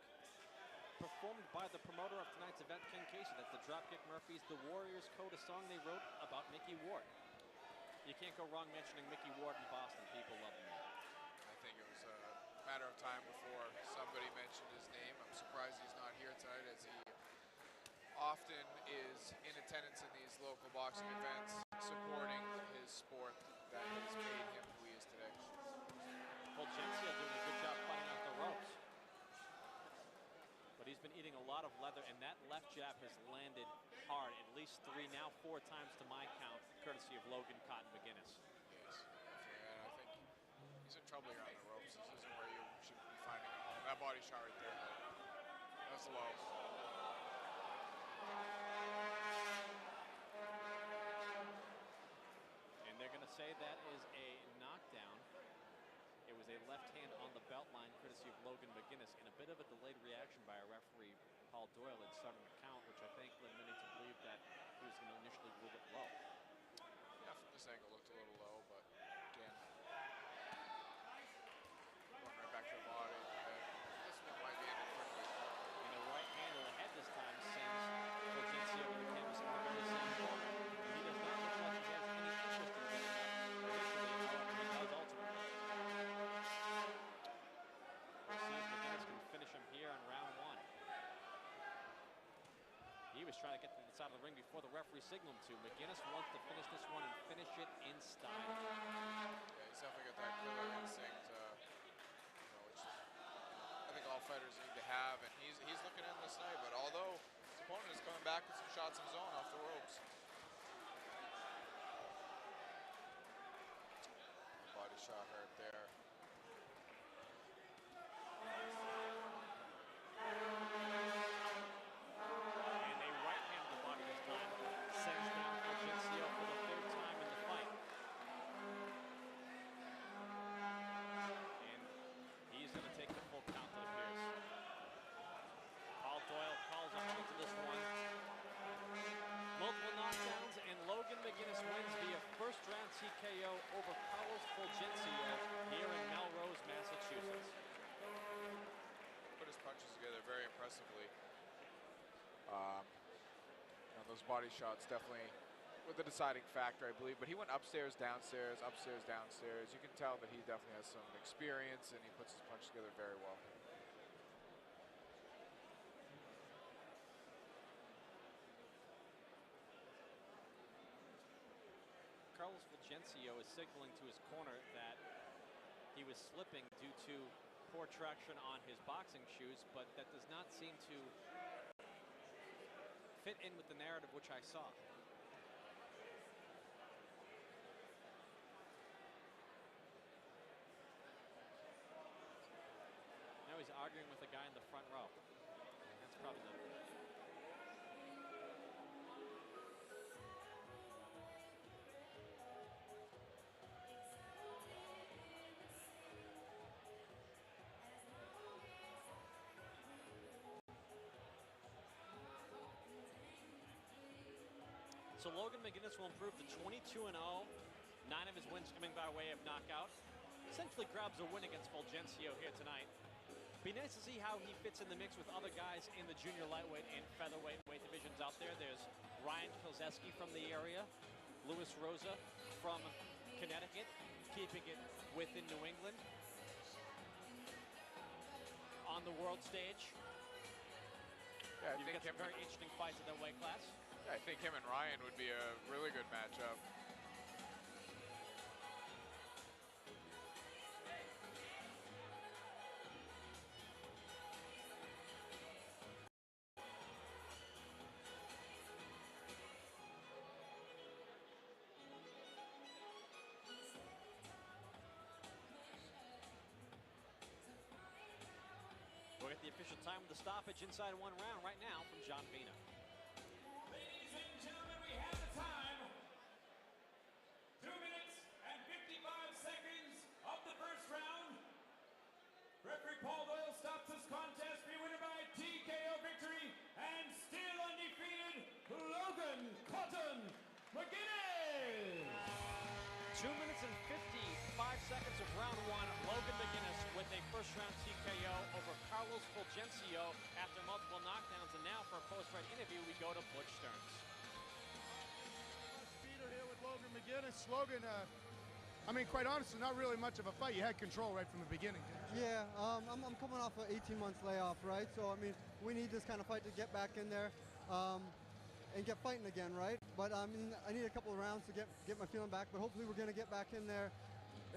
performed by the promoter of tonight's event, Ken Casey. That's the Dropkick Murphys, The Warriors Code, a song they wrote about Mickey Ward. You can't go wrong mentioning Mickey Ward in Boston. People love him. I think it was a matter of time before somebody mentioned his name. I'm surprised he's not here tonight, as he often is in attendance in these local boxing events, supporting his sport that has made him who he is today. Fulgencio doing a good job fighting out the ropes. But he's been eating a lot of leather, and that left jab has landed hard, at least 3, now 4 times to my count, courtesy of Logan Cotton McGinnis. Yes, and I think he's in trouble here on the ropes. This isn't where you should be finding a home. That body shot right there, that was low. And they're going to say that is a knockdown. It was a left hand on the belt line, courtesy of Logan McGinnis, and a bit of a delayed reaction by our referee, Paul Doyle, in starting the count, which I think led many to believe that he was going to initially rule it low. Yeah, from this angle looked a little low, but again, going right back to the body, the head. This one might be ended quickly. And a right hand to the head this time sends Fulgencio to the canvas in the very same corner. He does not look like he has any interest in getting up initially, however, he does ultimately. We'll see if McGinnis can finish him here in round 1. He was trying to get to the side of the ring before the referee signaled him to. McGinnis wants to finish this one and finish it in style. Yeah, he's definitely got that killer instinct, which I think all fighters need to have, and he's looking in this night, but although his opponent is coming back with some shots of his own off the ropes. Body shot hurt there. And a right hand to the body this time sends down Fulgencio for the 3rd time in the fight. Fulgencio here in Melrose, Massachusetts. Put his punches together very impressively. Those body shots definitely were the deciding factor, I believe. But he went upstairs, downstairs, upstairs, downstairs. You can tell that he definitely has some experience, and he puts his punch together very well. Carlos Fulgencio is signaling to his corner that he was slipping due to poor traction on his boxing shoes, but that does not seem to fit in with the narrative which I saw. Now he's arguing with a guy in the front row. That's probably not good. So Logan McGuinness will improve to 22-0. 9 of his wins coming by way of knockout. Essentially grabs a win against Fulgencio here tonight. Be nice to see how he fits in the mix with other guys in the junior lightweight and featherweight weight divisions out there. There's Ryan Kozeski from the area, Luis Rosa from Connecticut, keeping it within New England. On the world stage, Yeah, I you've think got some very interesting fights in that weight class. Yeah, I think him and Ryan would be a really good matchup. We'll get the official time of the stoppage inside 1 round right now from John Vina. Ladies and gentlemen, we have the time. 2 minutes and 55 seconds of the first round. Referee Paul Doyle stops this contest. Be winner by TKO victory and still undefeated, Logan Cotton McGuinness. 2 minutes and 55 seconds of round 1. Logan McGuinness with a first round TKO over Carlos Fulgencio after multiple knockdowns. And now for a post-fight interview, we go to Butch Stearns. Peter here with Logan McGuinness. Logan, I mean, quite honestly, not really much of a fight. You had control right from the beginning, didn't you? Yeah, I'm coming off an 18 months layoff, right? So, I mean, we need this kind of fight to get back in there and get fighting again, right? But, I mean, I need a couple of rounds to get my feeling back, but hopefully we're going to get back in there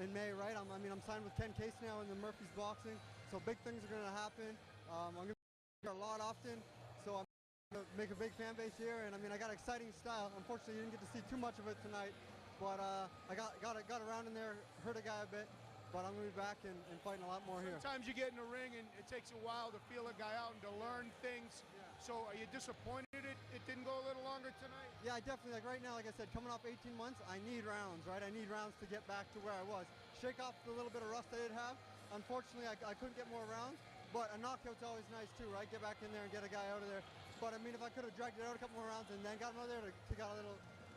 in May, right? I'm signed with Ken Case now in the Murphy's Boxing, so big things are going to happen. I'm going to be here a lot often, so I'm going to make a big fan base here, and, I mean, I got an exciting style. Unfortunately, you didn't get to see too much of it tonight, but I got around in there, hurt a guy a bit, but I'm going to be back and fighting a lot more here. Sometimes you get in the ring and it takes a while to feel a guy out and to learn things. Yeah. So are you disappointed it didn't go a little longer tonight? Yeah, I definitely, like right now, like I said, coming off 18 months, I need rounds, right? I need rounds to get back to where I was. Shake off the little bit of rust I did have. Unfortunately, I couldn't get more rounds, but a knockout's always nice too, right? Get back in there and get a guy out of there. But I mean, if I could have dragged it out a couple more rounds and then got him out of there to get a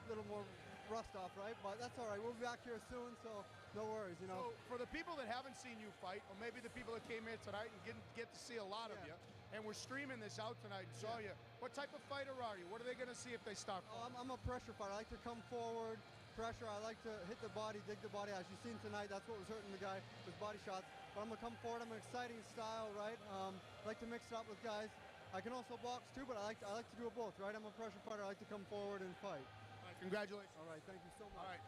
little more rust off, right? But that's all right. We'll be back here soon, so no worries, you know. So for the people that haven't seen you fight, or maybe the people that came here tonight and didn't get to see a lot of you, and we're streaming this out tonight and saw you, what type of fighter are you? What are they going to see if they start? I'm a pressure fighter. I like to come forward, pressure. I like to hit the body, dig the body. As you've seen tonight, that's what was hurting the guy with body shots. But I'm going to come forward. I'm an exciting style, right? I like to mix it up with guys. I can also box too, but I like to do it both, right? I'm a pressure fighter. I like to come forward and fight. All right, congratulations. All right, thank you so much. All right,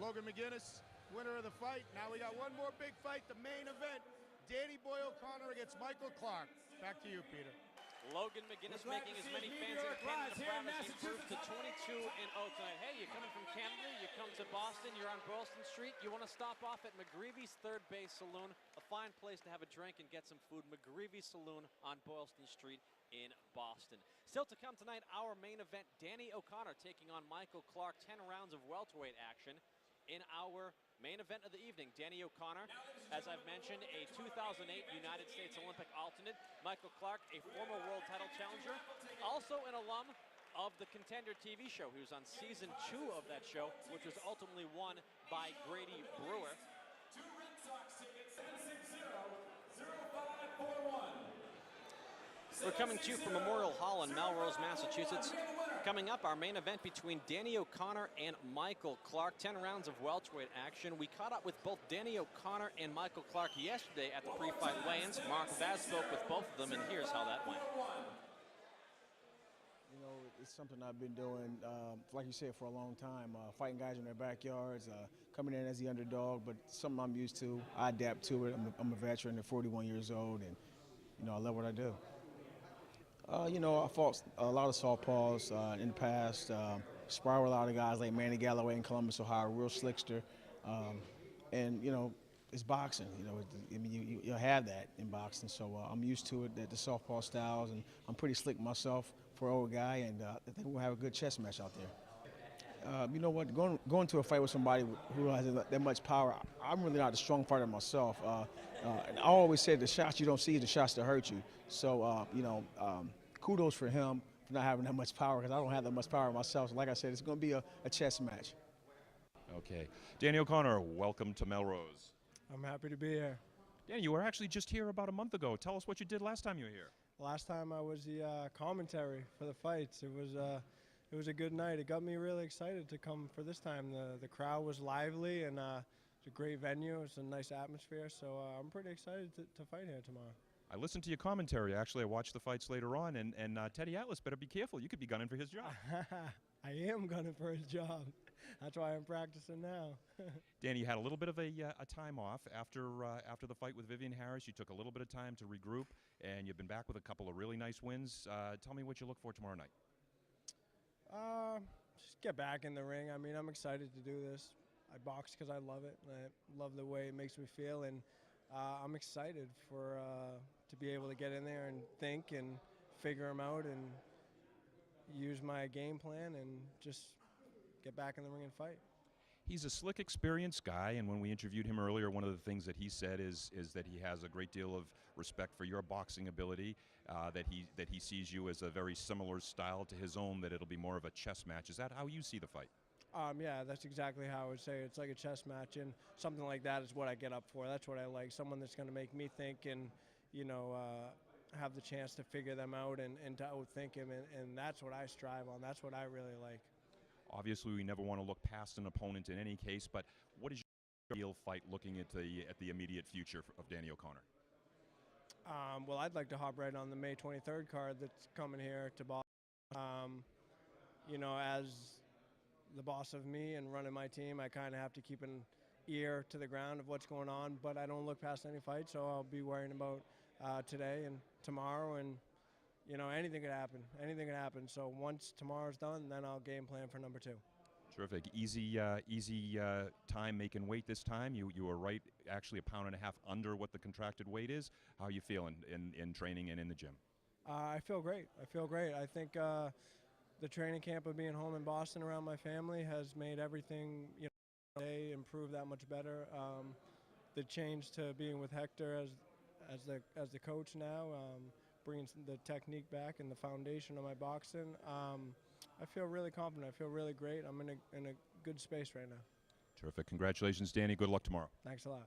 Logan McGuinness, winner of the fight. Now we got one more big fight, the main event. Danny Boy O'Connor against Michael Clark. Back to you, Peter. Logan McGuinness making as many fans in Canada proud as he improved to 22-0 tonight. Hey, you're coming from Canada, you come to Boston, you're on Boylston Street, you want to stop off at McGreevy's Third Base Saloon, a fine place to have a drink and get some food. McGreevy's Saloon on Boylston Street in Boston. Still to come tonight, our main event, Danny O'Connor taking on Michael Clark. 10 rounds of welterweight action in our main event of the evening. Danny O'Connor, as I've mentioned, a 2008 United States Olympic alternate. Michael Clark, a former world title challenger, also an alum of the Contender TV show. He was on season 2 of that show, which was ultimately won by Grady Brewer. We're coming to you from Memorial Hall in Melrose, Massachusetts. Coming up, our main event between Danny O'Connor and Michael Clark. 10 rounds of welterweight action. We caught up with both Danny O'Connor and Michael Clark yesterday at the pre-fight weigh-ins. Mark Vaz spoke with both of them, and here's how that went. You know, it's something I've been doing, like you said, for a long time. Fighting guys in their backyards, coming in as the underdog, but something I'm used to. I adapt to it. I'm a veteran at 41 years old, and, you know, I love what I do. You know, I fought a lot of southpaws in the past. Sparred with a lot of guys like Manny Galloway in Columbus, Ohio, real slickster. And, you know, it's boxing. You know, I mean, you have that in boxing. So I'm used to it, the southpaw styles, and I'm pretty slick myself for an old guy, and I think we'll have a good chess match out there. You know what, going to a fight with somebody who has that much power, I'm really not a strong fighter myself. And I always say the shots you don't see are the shots that hurt you. So, you know, kudos for him for not having that much power, because I don't have that much power myself. So like I said, it's going to be a chess match. Okay. Danny O'Connor, welcome to Melrose. I'm happy to be here. Danny, you were actually just here about a month ago. Tell us what you did last time you were here. Last time I was the commentary for the fights. It was a good night. It got me really excited to come for this time. The crowd was lively, and it's a great venue. It's a nice atmosphere, so I'm pretty excited to fight here tomorrow. I listened to your commentary. Actually, I watched the fights later on, and Teddy Atlas better be careful. You could be gunning for his job. I am gunning for his job. That's why I'm practicing now. Danny, you had a little bit of a time off after the fight with Vivian Harris. You took a little bit of time to regroup, and you've been back with a couple of really nice wins. Tell me what you look for tomorrow night. Just get back in the ring. I mean, I'm excited to do this. I box because I love it. I love the way it makes me feel, and I'm excited for to be able to get in there and think and figure them out and use my game plan and just get back in the ring and fight. He's a slick, experienced guy, and when we interviewed him earlier, one of the things that he said is that he has a great deal of respect for your boxing ability, that he sees you as a very similar style to his own, that it'll be more of a chess match. Is that how you see the fight? Yeah, that's exactly how I would say it. It's like a chess match, and something like that is what I get up for. That's what I like, someone that's going to make me think and, you know, have the chance to figure them out and to outthink him, and that's what I strive on. That's what I really like. Obviously, we never want to look past an opponent in any case, but what is your ideal fight looking at the immediate future of Danny O'Connor? Well, I'd like to hop right on the May 23rd card that's coming here to Boston. You know, as the boss of me and running my team, I kind of have to keep an ear to the ground of what's going on, but I don't look past any fight, so I'll be worrying about today and tomorrow, and you know, anything could happen. Anything could happen. So once tomorrow's done, then I'll game plan for number 2. Terrific. Easy time making weight this time. You were right, actually 1.5 pounds under what the contracted weight is. How are you feeling in training and in the gym? I feel great. I feel great. I think the training camp of being home in Boston around my family has made everything, you know, improve that much better. The change to being with Hector as the coach now, bringing the technique back and the foundation of my boxing. I feel really confident. I feel really great. I'm in a good space right now. Terrific. Congratulations, Danny. Good luck tomorrow. Thanks a lot.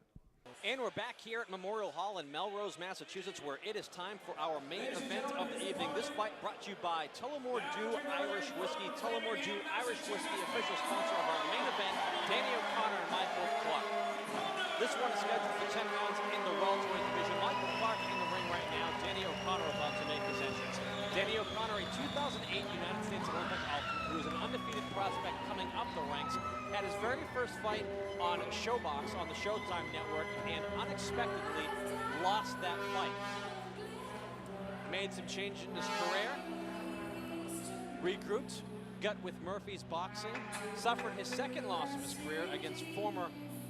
And we're back here at Memorial Hall in Melrose, Massachusetts, where it is time for our main event of the evening. This fight brought to you by Tullamore Dew Irish Whiskey. Tullamore Dew Irish Whiskey, official sponsor of our main event, Danny O'Connor and Michael Clark. This one is scheduled for 10 rounds in the welterweight division. Michael Clark in the ring right now. Danny O'Connor about to make his entrance. Danny O'Connor, a 2008 United States Olympic athlete who is an undefeated prospect coming up the ranks, had his very first fight on ShoBox on the Showtime network and unexpectedly lost that fight. Made some change in his career, regrouped, got with Murphy's Boxing, suffered his second loss of his career against former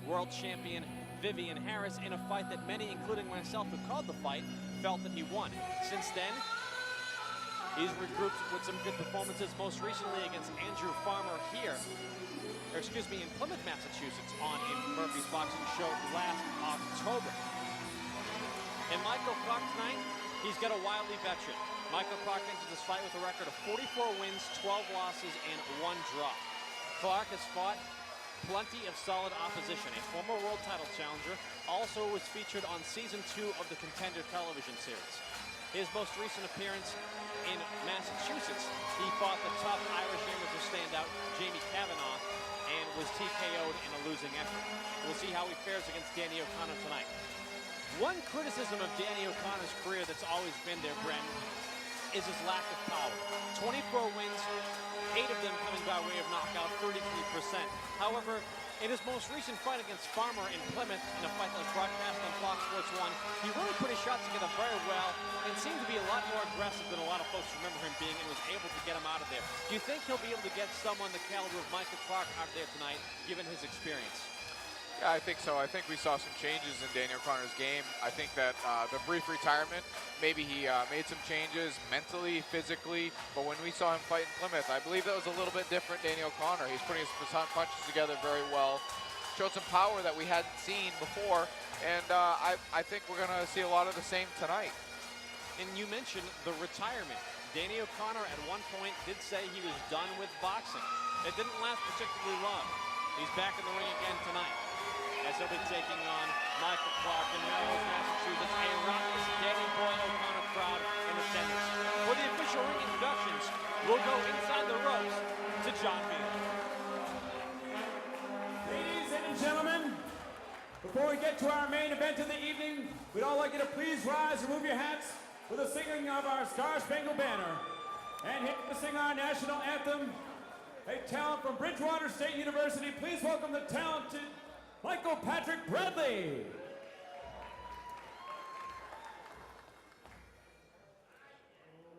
world champion Vivian Harris in a fight that many, including myself who called the fight, felt that he won. Since then, he's regrouped with some good performances, most recently against Andrew Farmer here, in Plymouth, Massachusetts, on a Murphy's Boxing show last October. And Michael Clark tonight, he's got a wily veteran. Michael Clark enters this fight with a record of 44 wins, 12 losses, and 1 draw. Clark has fought plenty of solid opposition. A former world title challenger, also was featured on season 2 of the Contender television series. his most recent appearance in Massachusetts. He fought the tough Irish amateur standout Jamie Kavanaugh and was TKO'd in a losing effort. We'll see how he fares against Danny O'Connor tonight. One criticism of Danny O'Connor's career that's always been there, Bren, is his lack of power. 24 wins, 8 of them coming by way of knockout, 33%. However, in his most recent fight against Farmer in Plymouth, in a fight that was broadcast on Fox Sports 1, he really put his shots together very well and seemed to be a lot more aggressive than a lot of folks remember him being, and was able to get him out of there. Do you think he'll be able to get someone the caliber of Michael Clark out of there tonight, given his experience? Yeah, I think so. I think we saw some changes in Danny O'Connor's game. I think that the brief retirement, maybe he made some changes mentally, physically, but when we saw him fight in Plymouth, I believe that was a little bit different Danny O'Connor. He's putting his punches together very well, showed some power that we hadn't seen before, and I think we're going to see a lot of the same tonight. And you mentioned the retirement. Danny O'Connor at one point did say he was done with boxing. It didn't last particularly long. He's back in the ring again tonight, as he'll be taking on Michael Clark in Melrose, Massachusetts, a raucous Danny Boy O'Connor crowd in attendance. For the official ring introductions, we'll go inside the ropes to John Beal. Ladies and gentlemen, before we get to our main event of the evening, we'd all like you to please rise and remove your hats for the singing of our Star-Spangled Banner. And here to sing our national anthem, a talent from Bridgewater State University. Please welcome the talented Michael Patrick Bradley.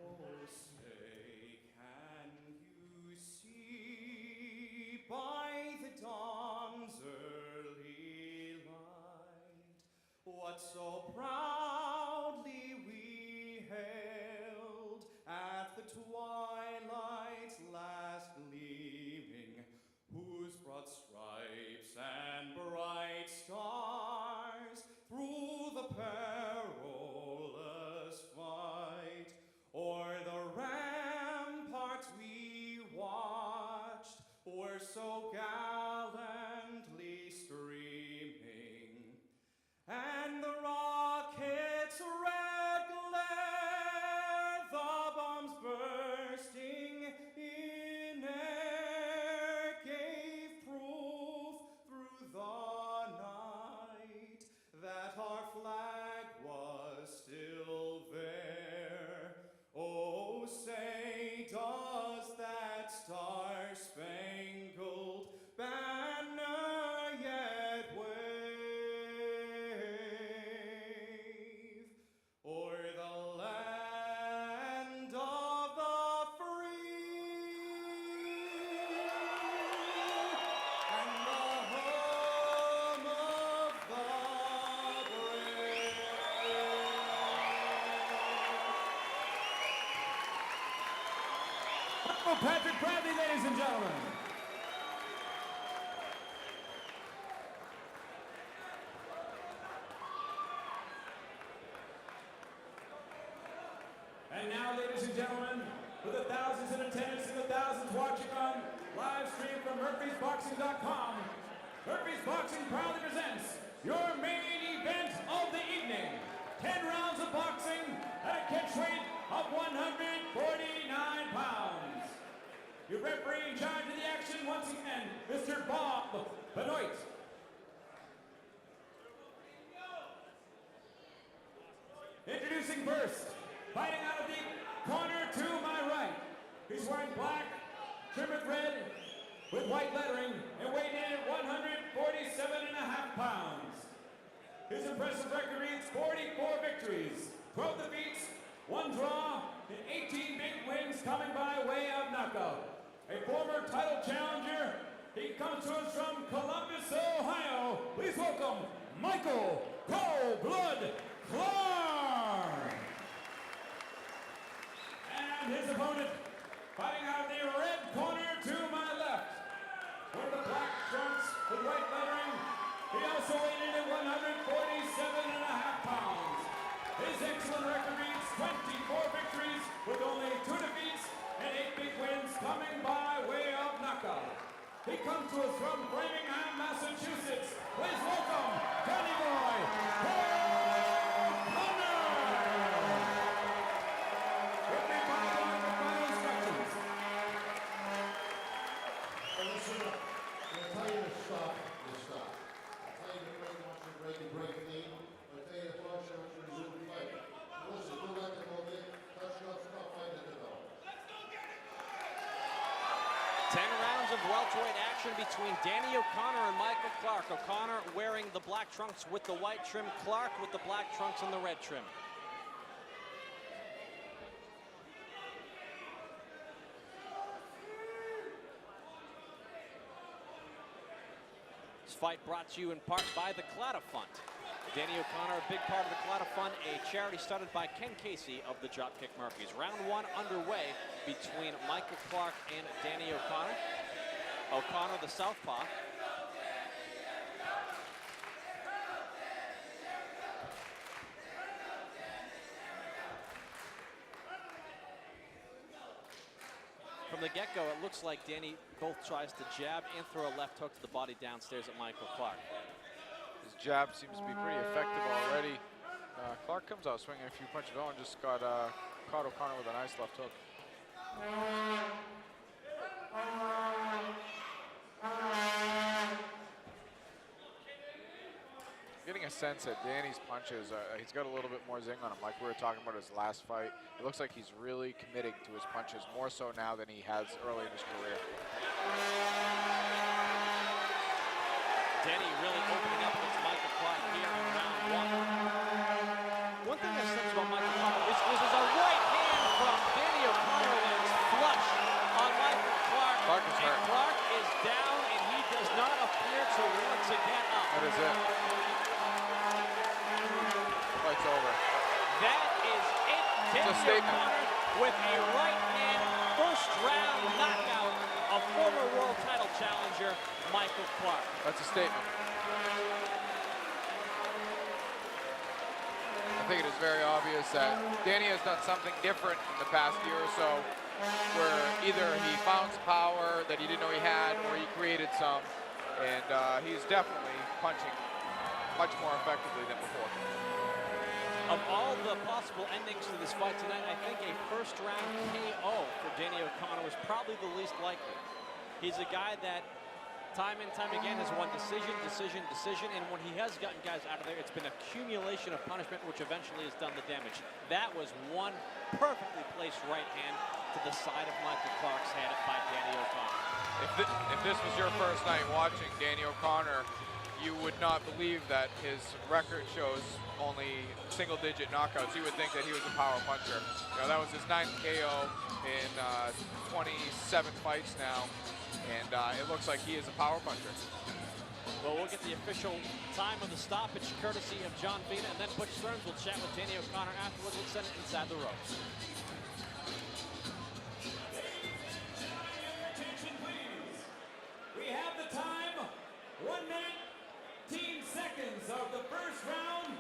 Oh, say, can you see by the dawn's early light what so proudly we hailed at the twilight's last gleaming, whose broad stripes and bright stars through the perilous fight o'er the ramparts we watched were so gallantly streaming, and the rockets' red glare, the bombs bursting in air, gave proof through the night that our flag was still there. Oh, say, does that star-spangled banner yet wave o'er the land of the free and the home of the brave? Michael Patrick Bradley, ladies and gentlemen. And now, ladies and gentlemen, for the thousands in attendance and the thousands watching on live stream from Murphy'sBoxing.com, Murphy's Boxing proudly presents your main event of the evening. 10 rounds of boxing at a catch weight of 149 pounds. Your referee in charge of the action once again, Mr. Bob Benoit. Introducing first, fighting out of the corner to my right. He's wearing black, trimmed with red, with white lettering, and weighing in at 147.5 pounds. His impressive record reads 44 victories, 12 defeats, 1 draw, and 18 big wins coming by way of knockout. A former title challenger, he comes to us from Columbus, Ohio. Please welcome Michael Cold Blood Clark. And his opponent, fighting out of the red corner to my left. With the black trunks with white lettering, he also weighed in at 147.5 pounds. His excellent record reads 24 victories with only 2 defeats and 8 big wins coming by way of knockout. He comes to us from Framingham, Massachusetts. Please welcome Danny Boy O'Connor. of welterweight action between Danny O'Connor and Michael Clark. O'Connor wearing the black trunks with the white trim, Clark with the black trunks and the red trim. This fight brought to you in part by the Claddagh Fund. Danny O'Connor, a big part of the Claddagh Fund, a charity started by Ken Casey of the Dropkick Murphys. Round one underway between Michael Clark and Danny O'Connor. O'Connor, the southpaw. From the get-go, it looks like Danny both tries to jab and throw a left hook to the body downstairs at Michael Clark. His jab seems to be pretty effective already. Clark comes out swinging a few punches. Owen just got caught O'Connor with a nice left hook. Getting a sense that Danny's punches, he's got a little bit more zing on him, like we were talking about his last fight. It looks like he's really committing to his punches, more so now than he has early in his career. Danny really opening up against Michael Clark here in round one. One thing that says about Michael Clark is a right hand from Danny O'Connor lands flush on Michael Clark. Clark is hurt. Clark is down and he does not appear to want to get up. That is it. Fight's over. That is it. Danny O'Connor with a right hand first round knockout of former world title challenger Michael Clark. That's a statement. I think it is very obvious that Danny has done something different in the past year or so, where either he found some power that he didn't know he had, or he created some, and he's definitely punching much more effectively than before. Of all the possible endings to this fight tonight, I think a first round KO for Danny O'Connor was probably the least likely. He's a guy that time and time again has won decision, and when he has gotten guys out of there, it's been accumulation of punishment, which eventually has done the damage. That was one perfectly placed right hand to the side of Michael Clark's head by Danny O'Connor. If this was your first night watching Danny O'Connor, you would not believe that his record shows only single-digit knockouts. You would think that he was a power puncher. You know, that was his 9th KO in 27 fights now. And it looks like he is a power puncher. Well, we'll get the official time of the stoppage courtesy of John Vina, and then Butch Stearns will chat with Danny O'Connor afterwards. Let's send it inside the ropes. Attention, please. We have the time, 1 minute, 10 seconds of the first round.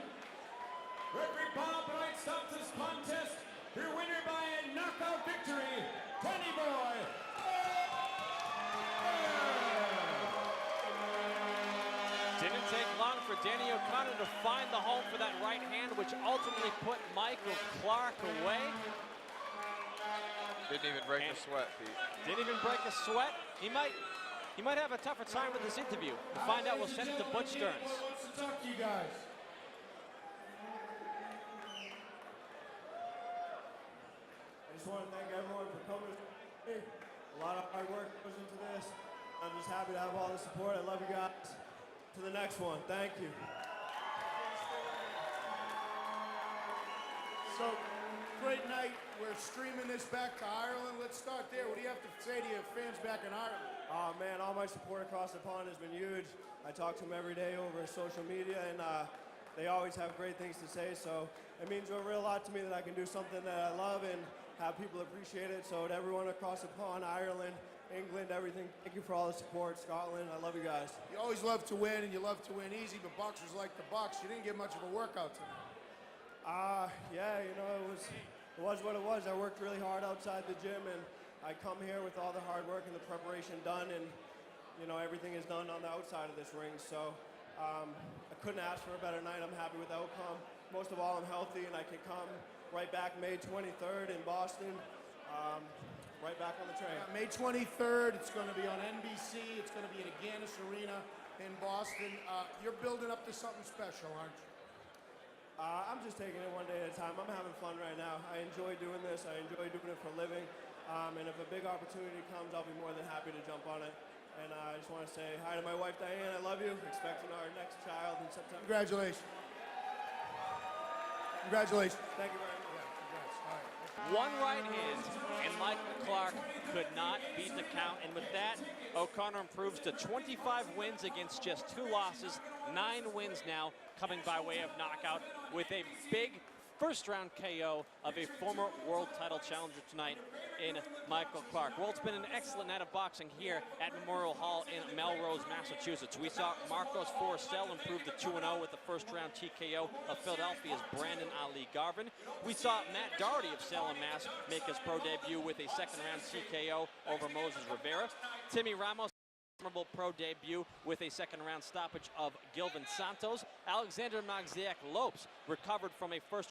Referee Bob Bright stops this contest. Your winner by a knockout victory, Danny Boy. Didn't take long for Danny O'Connor to find the home for that right hand, which ultimately put Michael Clark away. Didn't even break a sweat, Pete. Didn't even break a sweat. He might have a tougher time with this interview. To find out, we'll send it to Butch Stearns. Wants to talk to you guys. I just want to thank everyone for coming. A lot of hard work goes into this. I'm just happy to have all the support. I love you guys. To the next one. Thank you. So, great night. We're streaming this back to Ireland. Let's start there. What do you have to say to your fans back in Ireland? Oh man, all my support across the pond has been huge. I talk to them every day over social media, and they always have great things to say. So it means a real lot to me that I can do something that I love and have people appreciate it. So to everyone across the pond, Ireland, England, everything, thank you for all the support. Scotland, I love you guys. You always love to win, and you love to win easy, but boxers like to box. You didn't get much of a workout tonight. Yeah, you know, it was what it was. I worked really hard outside the gym, and I come here with all the hard work and the preparation done, and, you know, everything is done on the outside of this ring. So I couldn't ask for a better night. I'm happy with the outcome. Most of all, I'm healthy, and I can come right back May 23rd in Boston. Right back on the train. May 23rd, it's going to be on NBC. It's going to be at Agganis Arena in Boston. You're building up to something special, aren't you? I'm just taking it one day at a time. I'm having fun right now. I enjoy doing this. I enjoy doing it for a living. And if a big opportunity comes, I'll be more than happy to jump on it. And I just want to say hi to my wife, Diane. I love you. Expecting our next child in September. Congratulations. Congratulations. Thank you very much. One right hand, and Michael Clark could not beat the count. And with that, O'Connor improves to 25 wins against just 2 losses, 9 wins now, coming by way of knockout with a big first-round KO of a former world title challenger tonight in Michael Clark. Well, it's been an excellent night of boxing here at Memorial Hall in Melrose, Massachusetts. We saw Marcos Forestell improve to 2-0 with the first-round TKO of Philadelphia's Brandon Ali Garvin. We saw Matt Doherty of Salem, Mass. make his pro debut with a second-round TKO over Moses Rivera. Timmy Ramos memorable pro debut with a second-round stoppage of Gilvin Santos. Alexander Magziak Lopes recovered from a first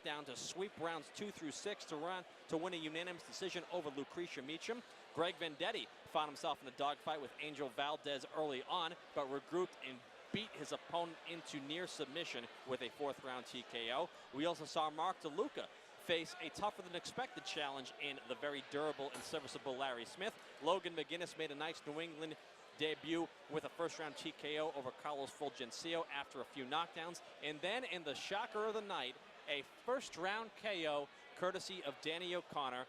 down to sweep rounds 2 through 6 to win a unanimous decision over Lucretia Meacham. Greg Vendetti found himself in a dogfight with Angel Valdez early on, but regrouped and beat his opponent into near submission with a 4th-round TKO. We also saw Mark DeLuca face a tougher than expected challenge in the very durable and serviceable Larry Smith. Logan McGuinness made a nice New England debut with a first-round TKO over Carlos Fulgencio after a few knockdowns. And then in the shocker of the night, a first-round KO courtesy of Danny O'Connor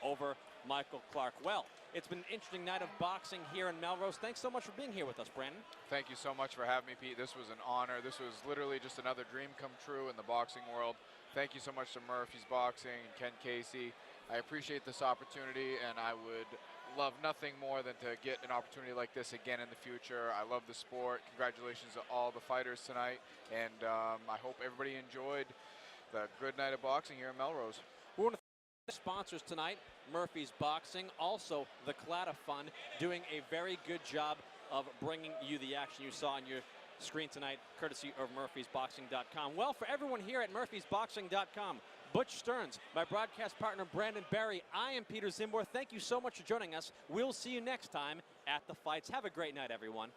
over Michael Clark. Well, it's been an interesting night of boxing here in Melrose. Thanks so much for being here with us, Brandon. Thank you so much for having me, Pete. This was an honor. This was literally just another dream come true in the boxing world. Thank you so much to Murphy's Boxing and Ken Casey. I appreciate this opportunity, and I would love nothing more than to get an opportunity like this again in the future. I love the sport. Congratulations to all the fighters tonight, and I hope everybody enjoyed the good night of boxing here in Melrose. We want to thank the sponsors tonight, Murphy's Boxing, also the Clatta Fund, doing a very good job of bringing you the action you saw on your screen tonight, courtesy of murphysboxing.com. Well, for everyone here at murphysboxing.com, Butch Stearns, my broadcast partner Brandon Barry, I am Peter Zimbor. Thank you so much for joining us. We'll see you next time at the fights. Have a great night, everyone.